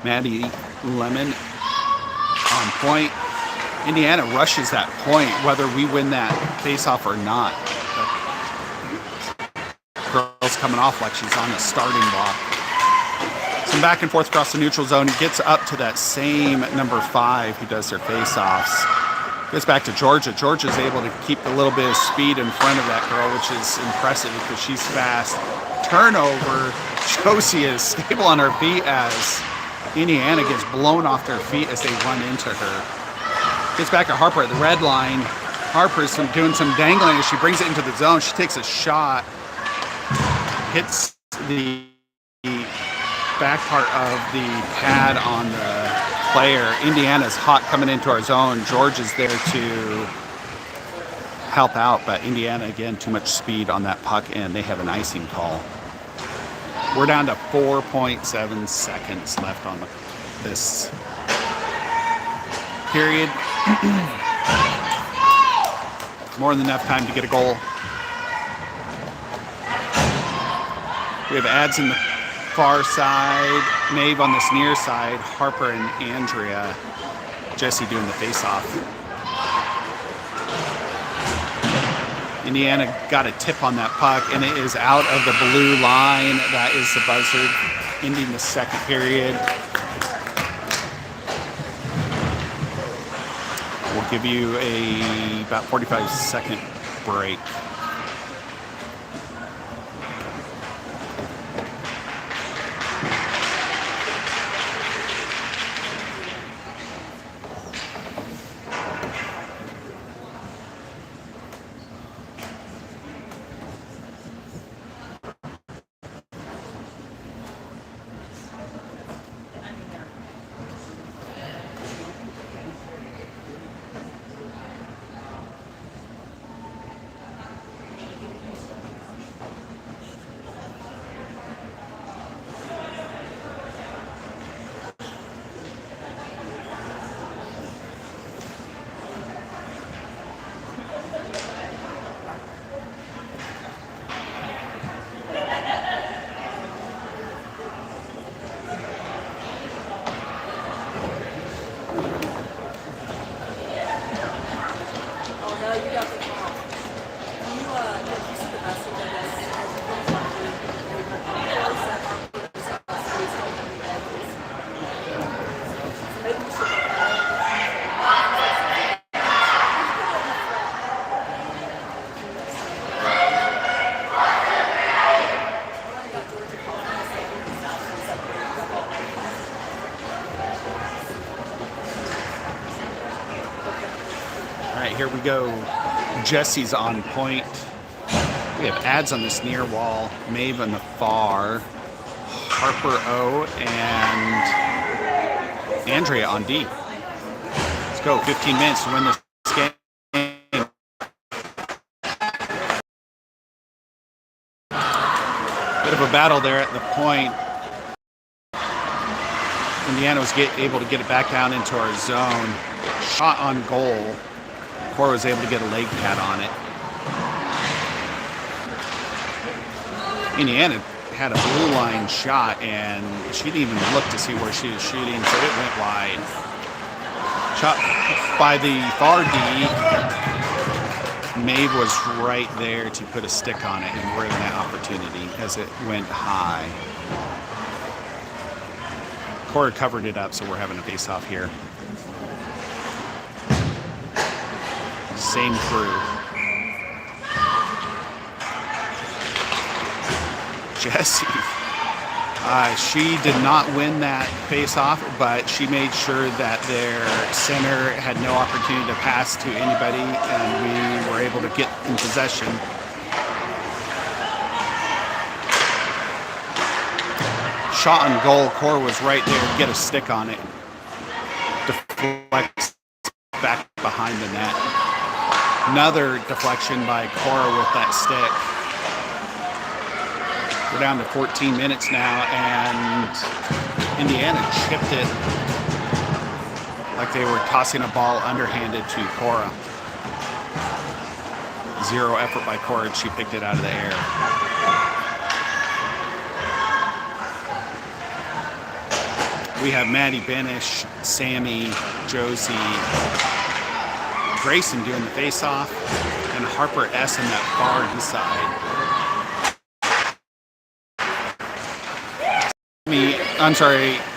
Maddie Lemon on point. Indiana rushes that point, whether we win that face-off or not. The girl's coming off like she's on the starting block. Some back and forth across the neutral zone. He gets up to that same number 5 who does their face-offs. Gets back to Georgia. Georgia's able to keep a little bit of speed in front of that girl, which is impressive because she's fast. Turnover. Josie is stable on her feet as Indiana gets blown off their feet as they run into her. Gets back to Harper at the red line. Harper's doing some dangling as she brings it into the zone. She takes a shot. Hits the back part of the pad on the player. Indiana's hot coming into our zone. George is there to help out, but Indiana, again, too much speed on that puck, and they have an icing call. We're down to 4.7 seconds left on this period. More than enough time to get a goal. We have ads in the far side, Maeve on this near side, Harper and Andrea, Jesse doing the face-off. Indiana got a tip on that puck, and it is out of the blue line. That is the buzzer, ending the second period. We'll give you about 45-second break. Here we go. Jesse's on point. We have ads on this near wall. Maeve on the far. Harper O and Andrea on D. Let's go. 15 minutes to win this game. Bit of a battle there at the point. Indiana was able to get it back down into our zone. Shot on goal. Cora was able to get a leg pad on it. Indiana had a blue line shot, and she didn't even look to see where she was shooting, so it went wide. Shot by the far D. Maeve was right there to put a stick on it, and we're in that opportunity as it went high. Cora covered it up, so we're having a face-off here. Same crew. Jessie. She did not win that face-off, but she made sure that their center had no opportunity to pass to anybody, and we were able to get in possession. Shot on goal. Cora was right there to get a stick on it. Deflects back behind the net. Another deflection by Cora with that stick. We're down to 14 minutes now, and Indiana chipped it like they were tossing a ball underhanded to Cora. Zero effort by Cora, and she picked it out of the air. We have Maddie Benish, Sammy, Josie, Grayson doing the face-off, and Harper S in that far inside.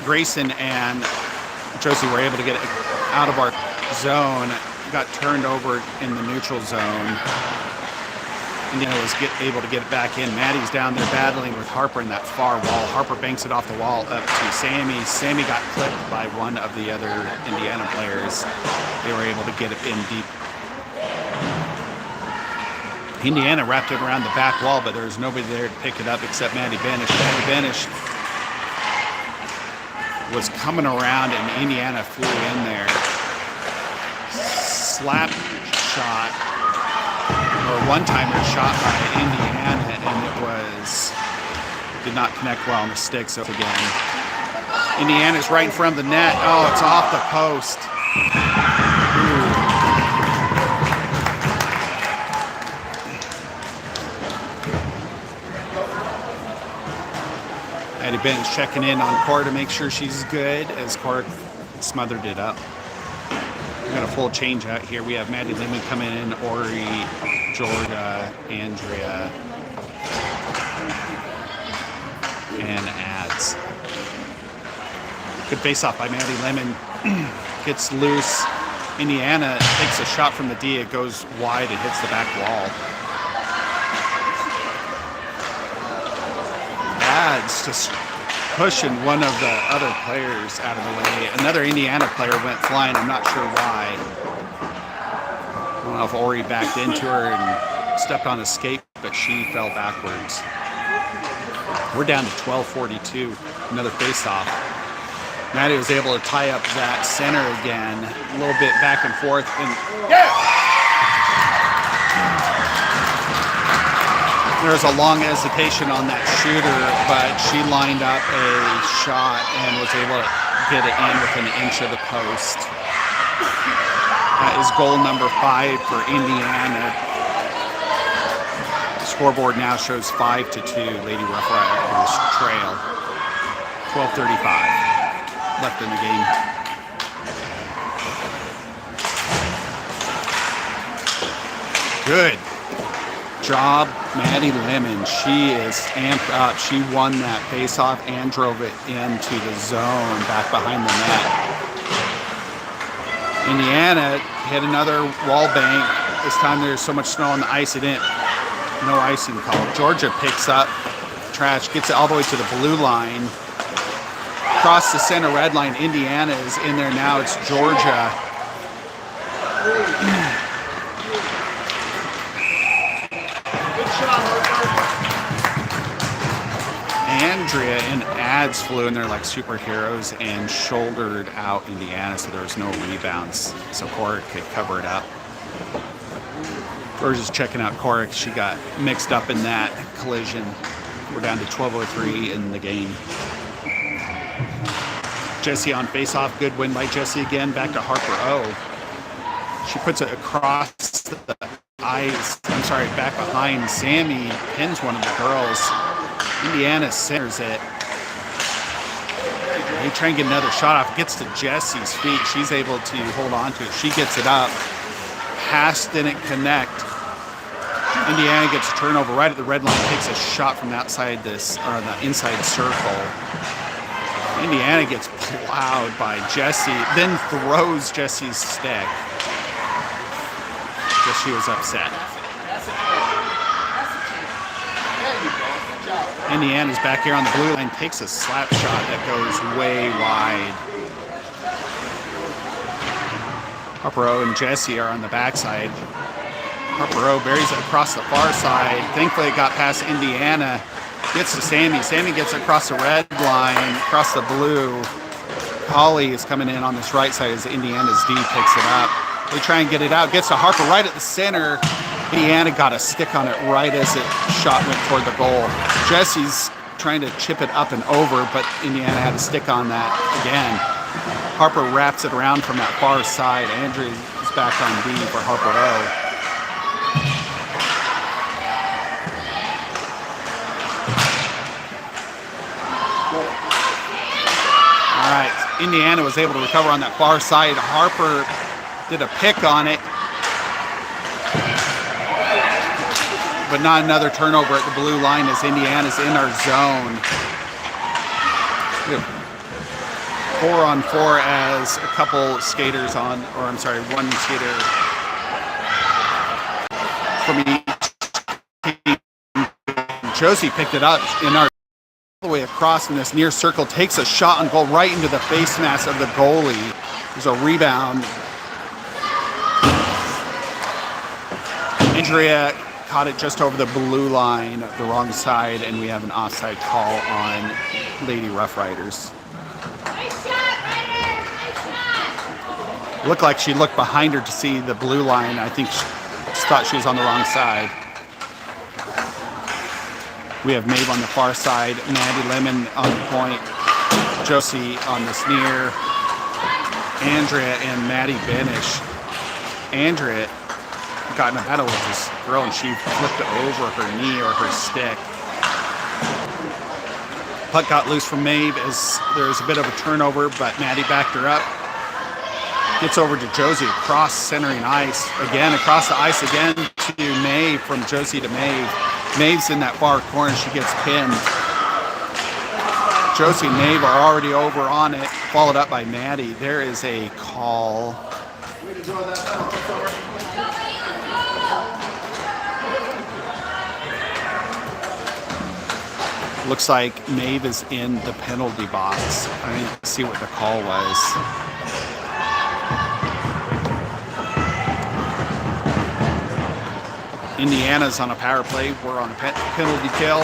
Grayson and Josie were able to get it out of our zone, got turned over in the neutral zone. Indiana was able to get it back in. Maddie's down there battling with Harper in that far wall. Harper banks it off the wall up to Sammy. Sammy got clipped by one of the other Indiana players. They were able to get it in deep. Indiana wrapped it around the back wall, but there was nobody there to pick it up except Maddie Benish. Maddie Benish was coming around, and Indiana flew in there. Slap shot, or one-timer shot by Indiana, and it did not connect well on the sticks again. Indiana's right in front of the net. Oh, it's off the post. Maddie Ben's checking in on Cora to make sure she's good as Cora smothered it up. We got a full change out here. We have Maddie Lemon coming in, Ori, Georgia, Andrea, and Ads. Good face-off by Maddie Lemon. Gets loose. Indiana takes a shot from the D. It goes wide. It hits the back wall. Ads just pushing one of the other players out of the way. Another Indiana player went flying. I'm not sure why. I don't know if Ori backed into her and stepped on a skate, but she fell backwards. We're down to 12:42. Another face-off. Maddie was able to tie up that center again. A little bit back and forth. And there was a long hesitation on that shooter, but she lined up a shot and was able to get it in within an inch of the post. That is goal number 5 for Indiana. The scoreboard now shows 5-2. Lady Rough Riders trail. 12:35 left in the game. Good job, Maddie Lemon. She is amped up. She won that face-off and drove it into the zone back behind the net. Indiana hit another wall bank. This time there's so much snow on the ice, no icing call. Georgia picks up trash, gets it all the way to the blue line. Across the center red line, Indiana is in there now. It's Georgia. Andrea and Ads flew in there like superheroes and shouldered out Indiana, so there was no rebounds, so Cora could cover it up. Georgia's checking out Cora. She got mixed up in that collision. We're down to 12:03 in the game. Jessie on face-off. Good win by Jessie again. Back to Harper O. She puts it across the ice. I'm sorry, back behind. Sammy pins one of the girls. Indiana centers it. They try and get another shot off. It gets to Jessie's feet. She's able to hold on to it. She gets it up. Pass didn't connect. Indiana gets a turnover right at the red line. Takes a shot from outside this, or the inside circle. Indiana gets plowed by Jessie, then throws Jessie's stick. Because she was upset. Indiana's back here on the blue line, takes a slap shot that goes way wide. Harper O and Jessie are on the backside. Harper O buries it across the far side. Thankfully it got past Indiana. Gets to Sammy. Sammy gets across the red line, across the blue. Holly is coming in on this right side as Indiana's D picks it up. They try and get it out. Gets to Harper right at the center. Indiana got a stick on it right as it shot went toward the goal. Jessie's trying to chip it up and over, but Indiana had a stick on that again. Harper wraps it around from that far side. Andrea is back on D for Harper O. All right, Indiana was able to recover on that far side. Harper did a pick on it, but not another turnover at the blue line as Indiana's in our zone. We have 4-on-4 as a couple skaters on, or I'm sorry, one skater from each team. Josie picked it up in our all the way across in this near circle, takes a shot on goal right into the face mask of the goalie. There's a rebound. Andrea caught it just over the blue line, the wrong side, and we have an offside call on Lady Rough Riders. Looked like she looked behind her to see the blue line. I think she thought she was on the wrong side. We have Maeve on the far side, Maddie Lemon on the point, Josie on this near, Andrea and Maddie Benish. Andrea got in a battle with this girl and she flipped over her knee or her stick. Puck got loose from Maeve as there was a bit of a turnover, but Maddie backed her up. Gets over to Josie across centering ice. Again, across the ice again to Maeve, from Josie to Maeve. Maeve's in that far corner. She gets pinned. Josie and Maeve are already over on it, followed up by Maddie. There is a call. Looks like Maeve is in the penalty box. I need to see what the call was. Indiana's on a power play. We're on a penalty kill.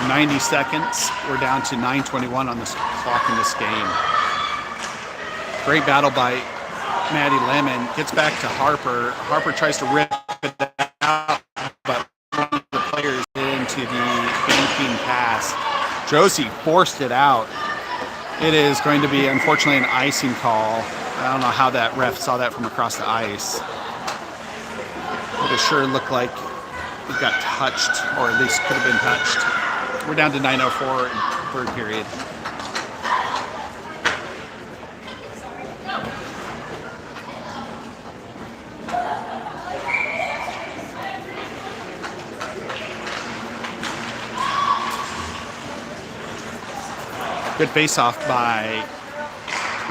90 seconds. We're down to 9:21 on the clock in this game. Great battle by Maddie Lemon. Gets back to Harper. Harper tries to rip it out, but one of the players hit into the banking pass. Josie forced it out. It is going to be, unfortunately, an icing call. I don't know how that ref saw that from across the ice. It sure looked like it got touched, or at least could have been touched. We're down to 9:04 in third period. Good face-off by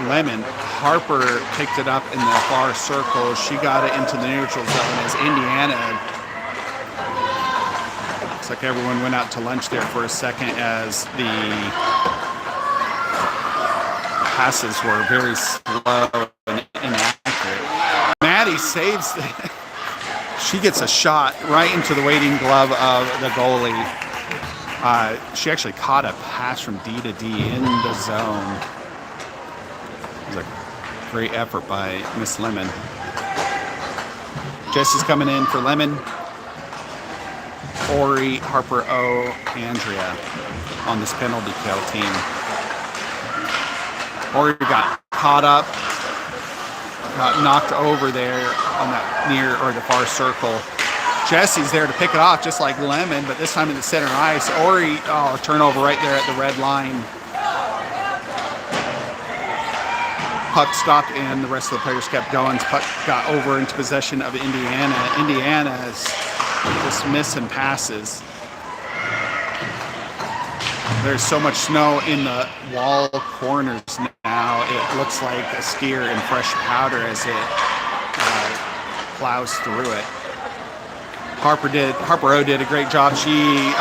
Lemon. Harper picked it up in the far circle. She got it into the neutral zone as Indiana. Looks like everyone went out to lunch there for a second as the passes were very slow and inaccurate. Maddie saves. She gets a shot right into the waiting glove of the goalie. She actually caught a pass from D to D in the zone. It was a great effort by Miss Lemon. Jess is coming in for Lemon. Ori, Harper O, Andrea on this penalty kill team. Ori got caught up, got knocked over there on that near or the far circle. Jesse's there to pick it off, just like Lemon, but this time in the center ice. Ori, turnover right there at the red line. Puck stopped, and the rest of the players kept going. Puck got over into possession of Indiana. Indiana is just missing passes. There's so much snow in the wall corners now. It looks like a skier in fresh powder as it plows through it. Harper O did a great job. She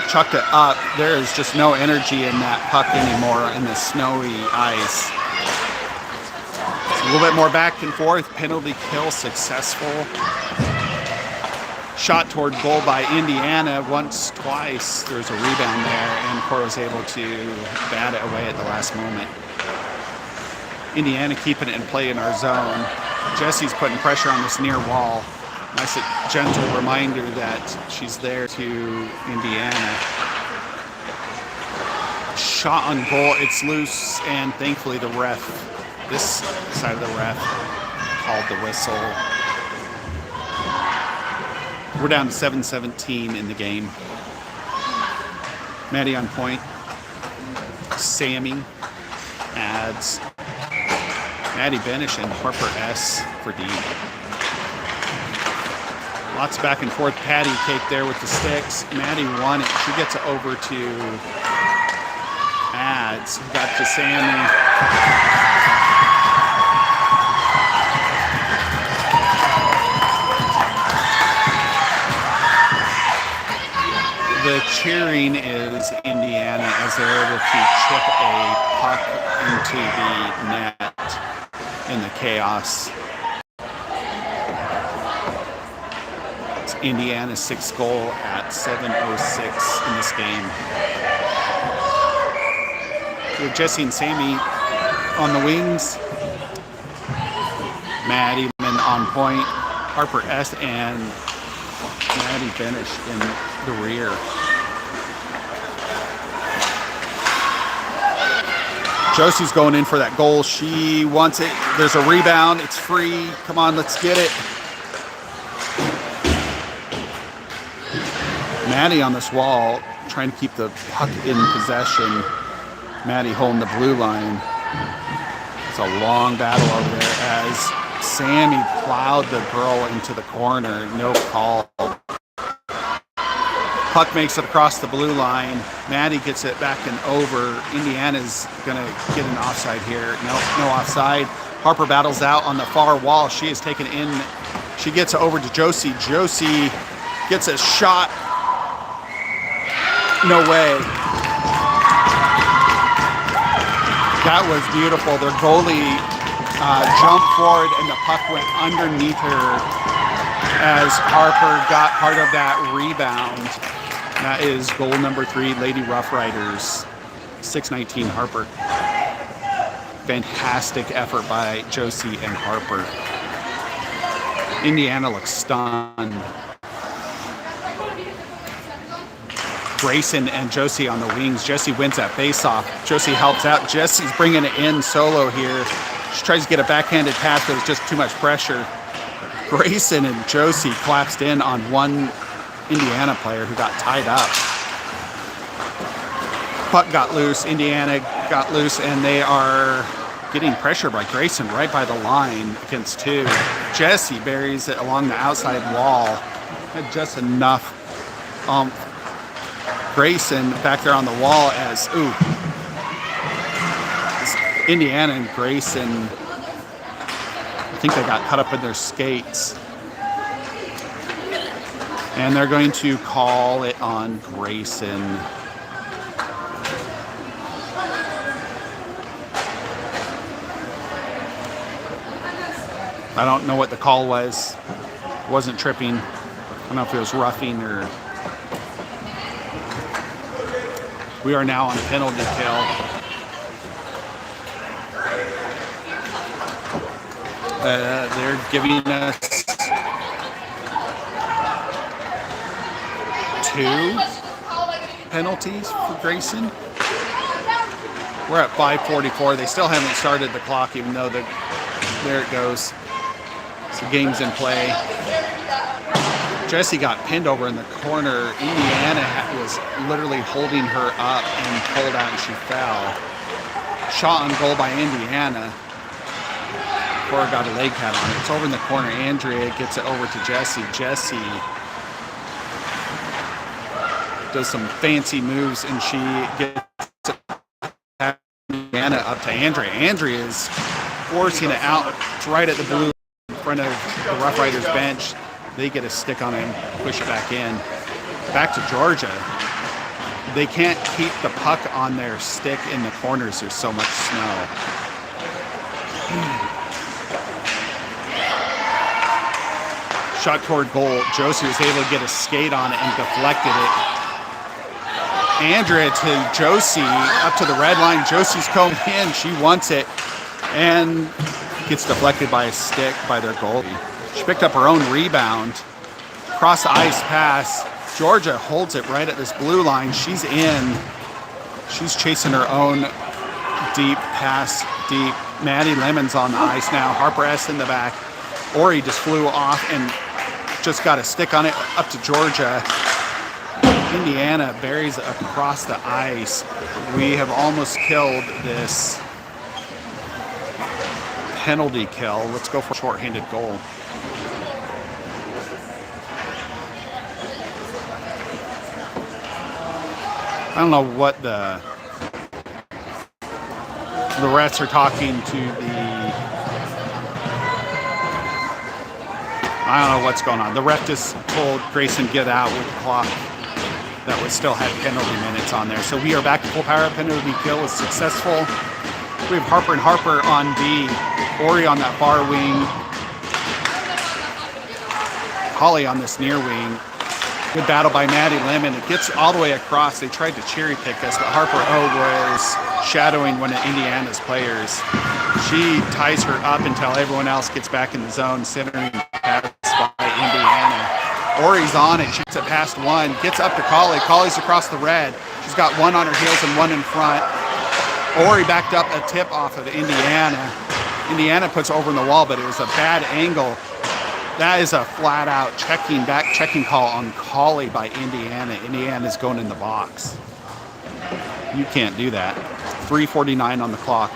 chucked it up. There is just no energy in that puck anymore in the snowy ice. A little bit more back and forth. Penalty kill successful. Shot toward goal by Indiana twice. There's a rebound there, and Cora was able to bat it away at the last moment. Indiana keeping it in play in our zone. Jesse's putting pressure on this near wall. Nice gentle reminder that she's there to Indiana. Shot on goal, it's loose, and thankfully the ref, this side of the ref, called the whistle. We're down to 7:17 in the game. Maddie on point. Sammy adds. Maddie Benish and Harper S for D. Lots of back and forth. Patty cake there with the sticks. Maddie won it. She gets it over to adds. Got to Sammy. The cheering is Indiana as they're able to chip a puck into the net in the chaos. It's Indiana's sixth goal at 7:06 in this game. With Jesse and Sammy on the wings. Maddie on point. Harper S. and Maddie Benish in the rear. Josie's going in for that goal. She wants it. There's a rebound. It's free. Come on, let's get it. Maddie on this wall, trying to keep the puck in possession. Maddie holding the blue line. It's a long battle over there as Sammy plowed the girl into the corner. No call. Puck makes it across the blue line. Maddie gets it back and over. Indiana's going to get an offside here. No offside. Harper battles out on the far wall. She is taken in. She gets it over to Josie. Josie gets a shot. No way. That was beautiful. Their goalie jumped forward and the puck went underneath her as Harper got part of that rebound. That is goal number 3, Lady Rough Riders, 6:19 Harper. Fantastic effort by Josie and Harper. Indiana looks stunned. Grayson and Josie on the wings. Josie wins that faceoff. Josie helps out. Jesse's bringing it in solo here. She tries to get a backhanded pass, but it's just too much pressure. Grayson and Josie collapsed in on one Indiana player who got tied up. Puck got loose. Indiana got loose, and they are getting pressure by Grayson right by the line against 2. Jessie buries it along the outside wall. Had just enough. Grayson back there on the wall as Indiana and Grayson, I think they got cut up in their skates. And they're going to call it on Grayson. I don't know what the call was. It wasn't tripping. I don't know if it was roughing or... We are now on a penalty kill. They're giving us 2 penalties for Grayson. We're at 5:44. They still haven't started the clock, even though there it goes. So the game's in play. Jessie got pinned over in the corner. Indiana was literally holding her up and pulled out, and she fell. Shot on goal by Indiana. Cora got a leg pad on it. It's over in the corner. Andrea gets it over to Jessie. Jessie does some fancy moves, and she gets Indiana up to Andrea. Andrea is forcing it out. It's right at the blue in front of the Rough Riders bench. They get a stick on it and push it back in. Back to Georgia. They can't keep the puck on their stick in the corners. There's so much snow. Shot toward goal. Josie was able to get a skate on it and deflected it. Andrea to Josie up to the red line. Josie's coming in. She wants it and gets deflected by a stick by their goalie. She picked up her own rebound. Cross the ice pass. Georgia holds it right at this blue line. She's in. She's chasing her own deep pass, deep. Maddie Lemon's on the ice now. Harper S in the back. Ori just flew off and just got a stick on it up to Georgia. Indiana buries it across the ice. We have almost killed this penalty kill. Let's go for a shorthanded goal. I don't know what the refs are talking to I don't know what's going on. The ref just told Grayson get out with the clock that was still had penalty minutes on there. So we are back to full power. Penalty kill is successful. We have Harper and Harper on D. Ori on that far wing. Holly on this near wing. Good battle by Maddie Lemon. It gets all the way across. They tried to cherry pick us, but Harper O was shadowing one of Indiana's players. She ties her up until everyone else gets back in the zone, centering pass by Indiana. Ori's on it. She gets it past one. Gets up to Collie. Collie's across the red. She's got one on her heels and one in front. Ori backed up a tip off of Indiana. Indiana puts it over in the wall, but it was a bad angle. That is a flat-out checking call on Collie by Indiana. Indiana's going in the box. You can't do that. 3:49 on the clock.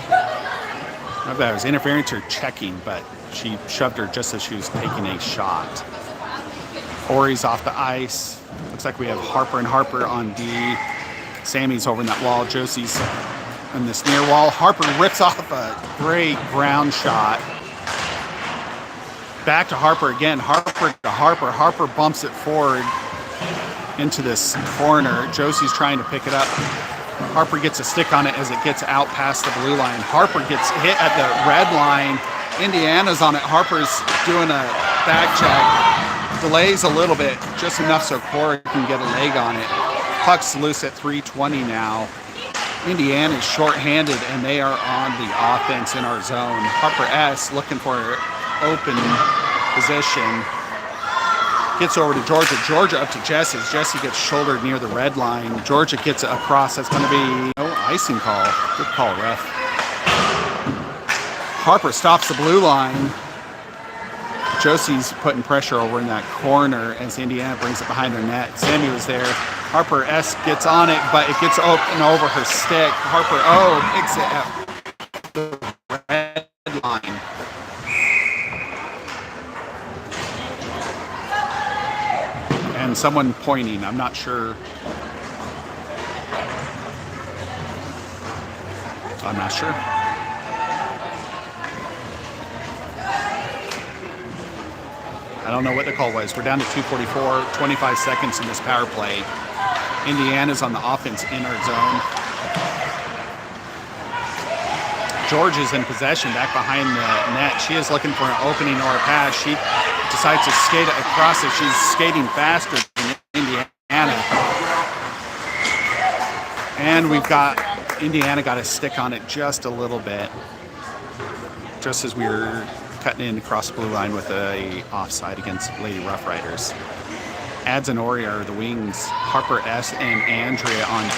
I don't know if that was interference or checking, but she shoved her just as she was taking a shot. Ori's off the ice. Looks like we have Harper and Harper on D. Sammy's over in that wall. Josie's in this near wall. Harper rips off a great ground shot. Back to Harper again. Harper to Harper. Harper bumps it forward into this corner. Josie's trying to pick it up. Harper gets a stick on it as it gets out past the blue line. Harper gets hit at the red line. Indiana's on it. Harper's doing a back check. Delays a little bit, just enough so Cora can get a leg on it. Puck's loose at 3:20 now. Indiana's shorthanded, and they are on the offense in our zone. Harper S looking for open position. Gets over to Georgia. Georgia up to Jessie. Jessie gets shouldered near the red line. Georgia gets it across. That's going to be no icing call. Good call, ref. Harper stops the blue line. Josie's putting pressure over in that corner as Indiana brings it behind their net. Sammy was there. Harper S gets on it, but it gets open over her stick. Harper O picks it at the red line. And someone pointing. I'm not sure. I'm not sure. I don't know what the call was. We're down to 2:44, 25 seconds in this power play. Indiana's on the offense in our zone. George is in possession back behind the net. She is looking for an opening or a pass. She decides to skate it across it. She's skating faster than Indiana. And we've got Indiana got a stick on it just a little bit. Just as we were cutting in across the blue line with a offside against Lady Rough Riders. Ads and Ori are the wings. Harper S and Andrea on D.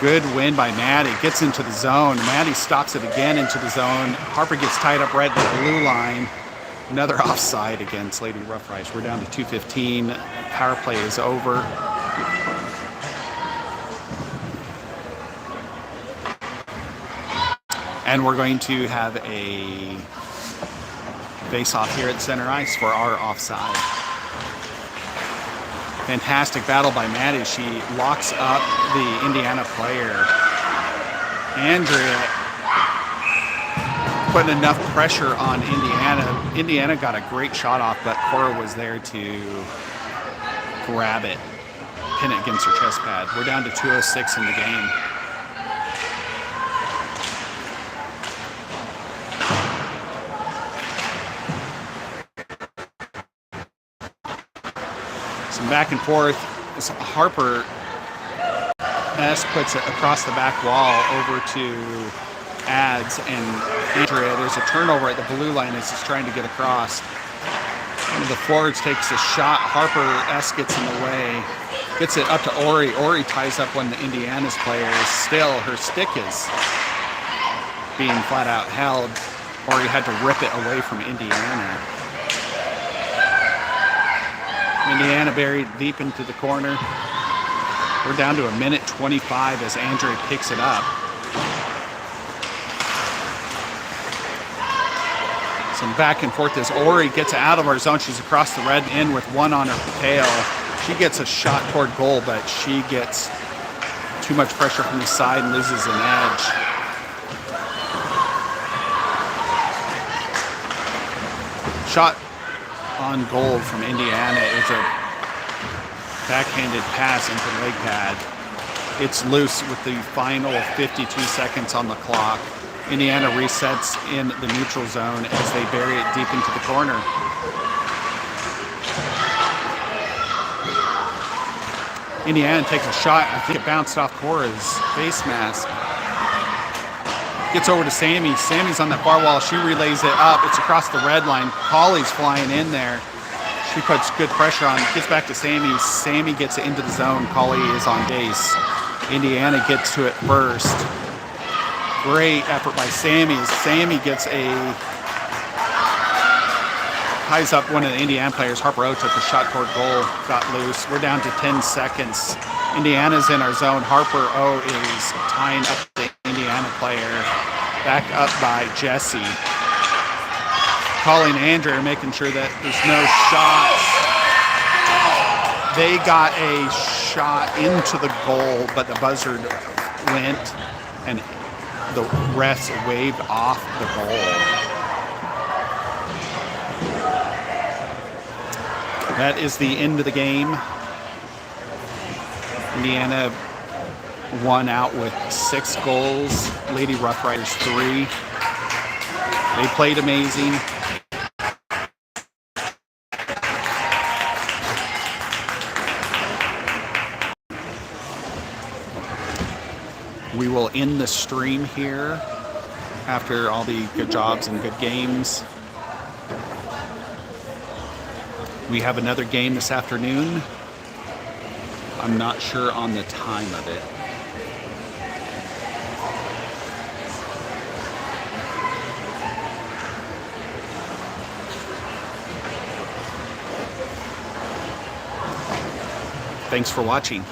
Good win by Maddie. Gets into the zone. Maddie stops it again into the zone. Harper gets tied up right at the blue line. Another offside against Lady Rough Riders. We're down to 2:15. Power play is over. And we're going to have a face-off here at center ice for our offside. Fantastic battle by Maddie. She locks up the Indiana player. Andrea putting enough pressure on Indiana. Indiana got a great shot off, but Cora was there to grab it, pin it against her chest pad. We're down to 2:06 in the game. Some back and forth. Harper S puts it across the back wall over to Ads, and Andrea, there's a turnover at the blue line as he's trying to get across. One of the forwards takes a shot. Harper S gets in the way. Gets it up to Ori. Ori ties up one of the Indiana's players. Still, her stick is being flat out held. Ori had to rip it away from Indiana. Indiana buried deep into the corner. We're down to 1:25 as Andrea picks it up. Some back and forth as Ori gets out of our zone. She's across the red end with one on her tail. She gets a shot toward goal, but she gets too much pressure from the side and loses an edge. Shot on goal from Indiana is a backhanded pass into the leg pad. It's loose with the final 52 seconds on the clock. Indiana resets in the neutral zone as they bury it deep into the corner. Indiana takes a shot. I think it bounced off Cora's face mask. Gets over to Sammy. Sammy's on that far wall. She relays it up. It's across the red line. Colley's flying in there. She puts good pressure on. Gets back to Sammy. Sammy gets it into the zone. Colley is on base. Indiana gets to it first. Great effort by Sammy. Sammy gets ties up one of the Indiana players. Harper O took a shot toward goal. Got loose. We're down to 10 seconds. Indiana's in our zone. Harper O is tying up the Indiana player. Back up by Jesse. Calling Andrea, making sure that there's no shots. They got a shot into the goal, but the buzzer went and the refs waved off the goal. That is the end of the game. Indiana won out with 6 goals. Lady Rough Riders 3. They played amazing. We will end the stream here after all the good jobs and good games. We have another game this afternoon. I'm not sure on the time of it. Thanks for watching.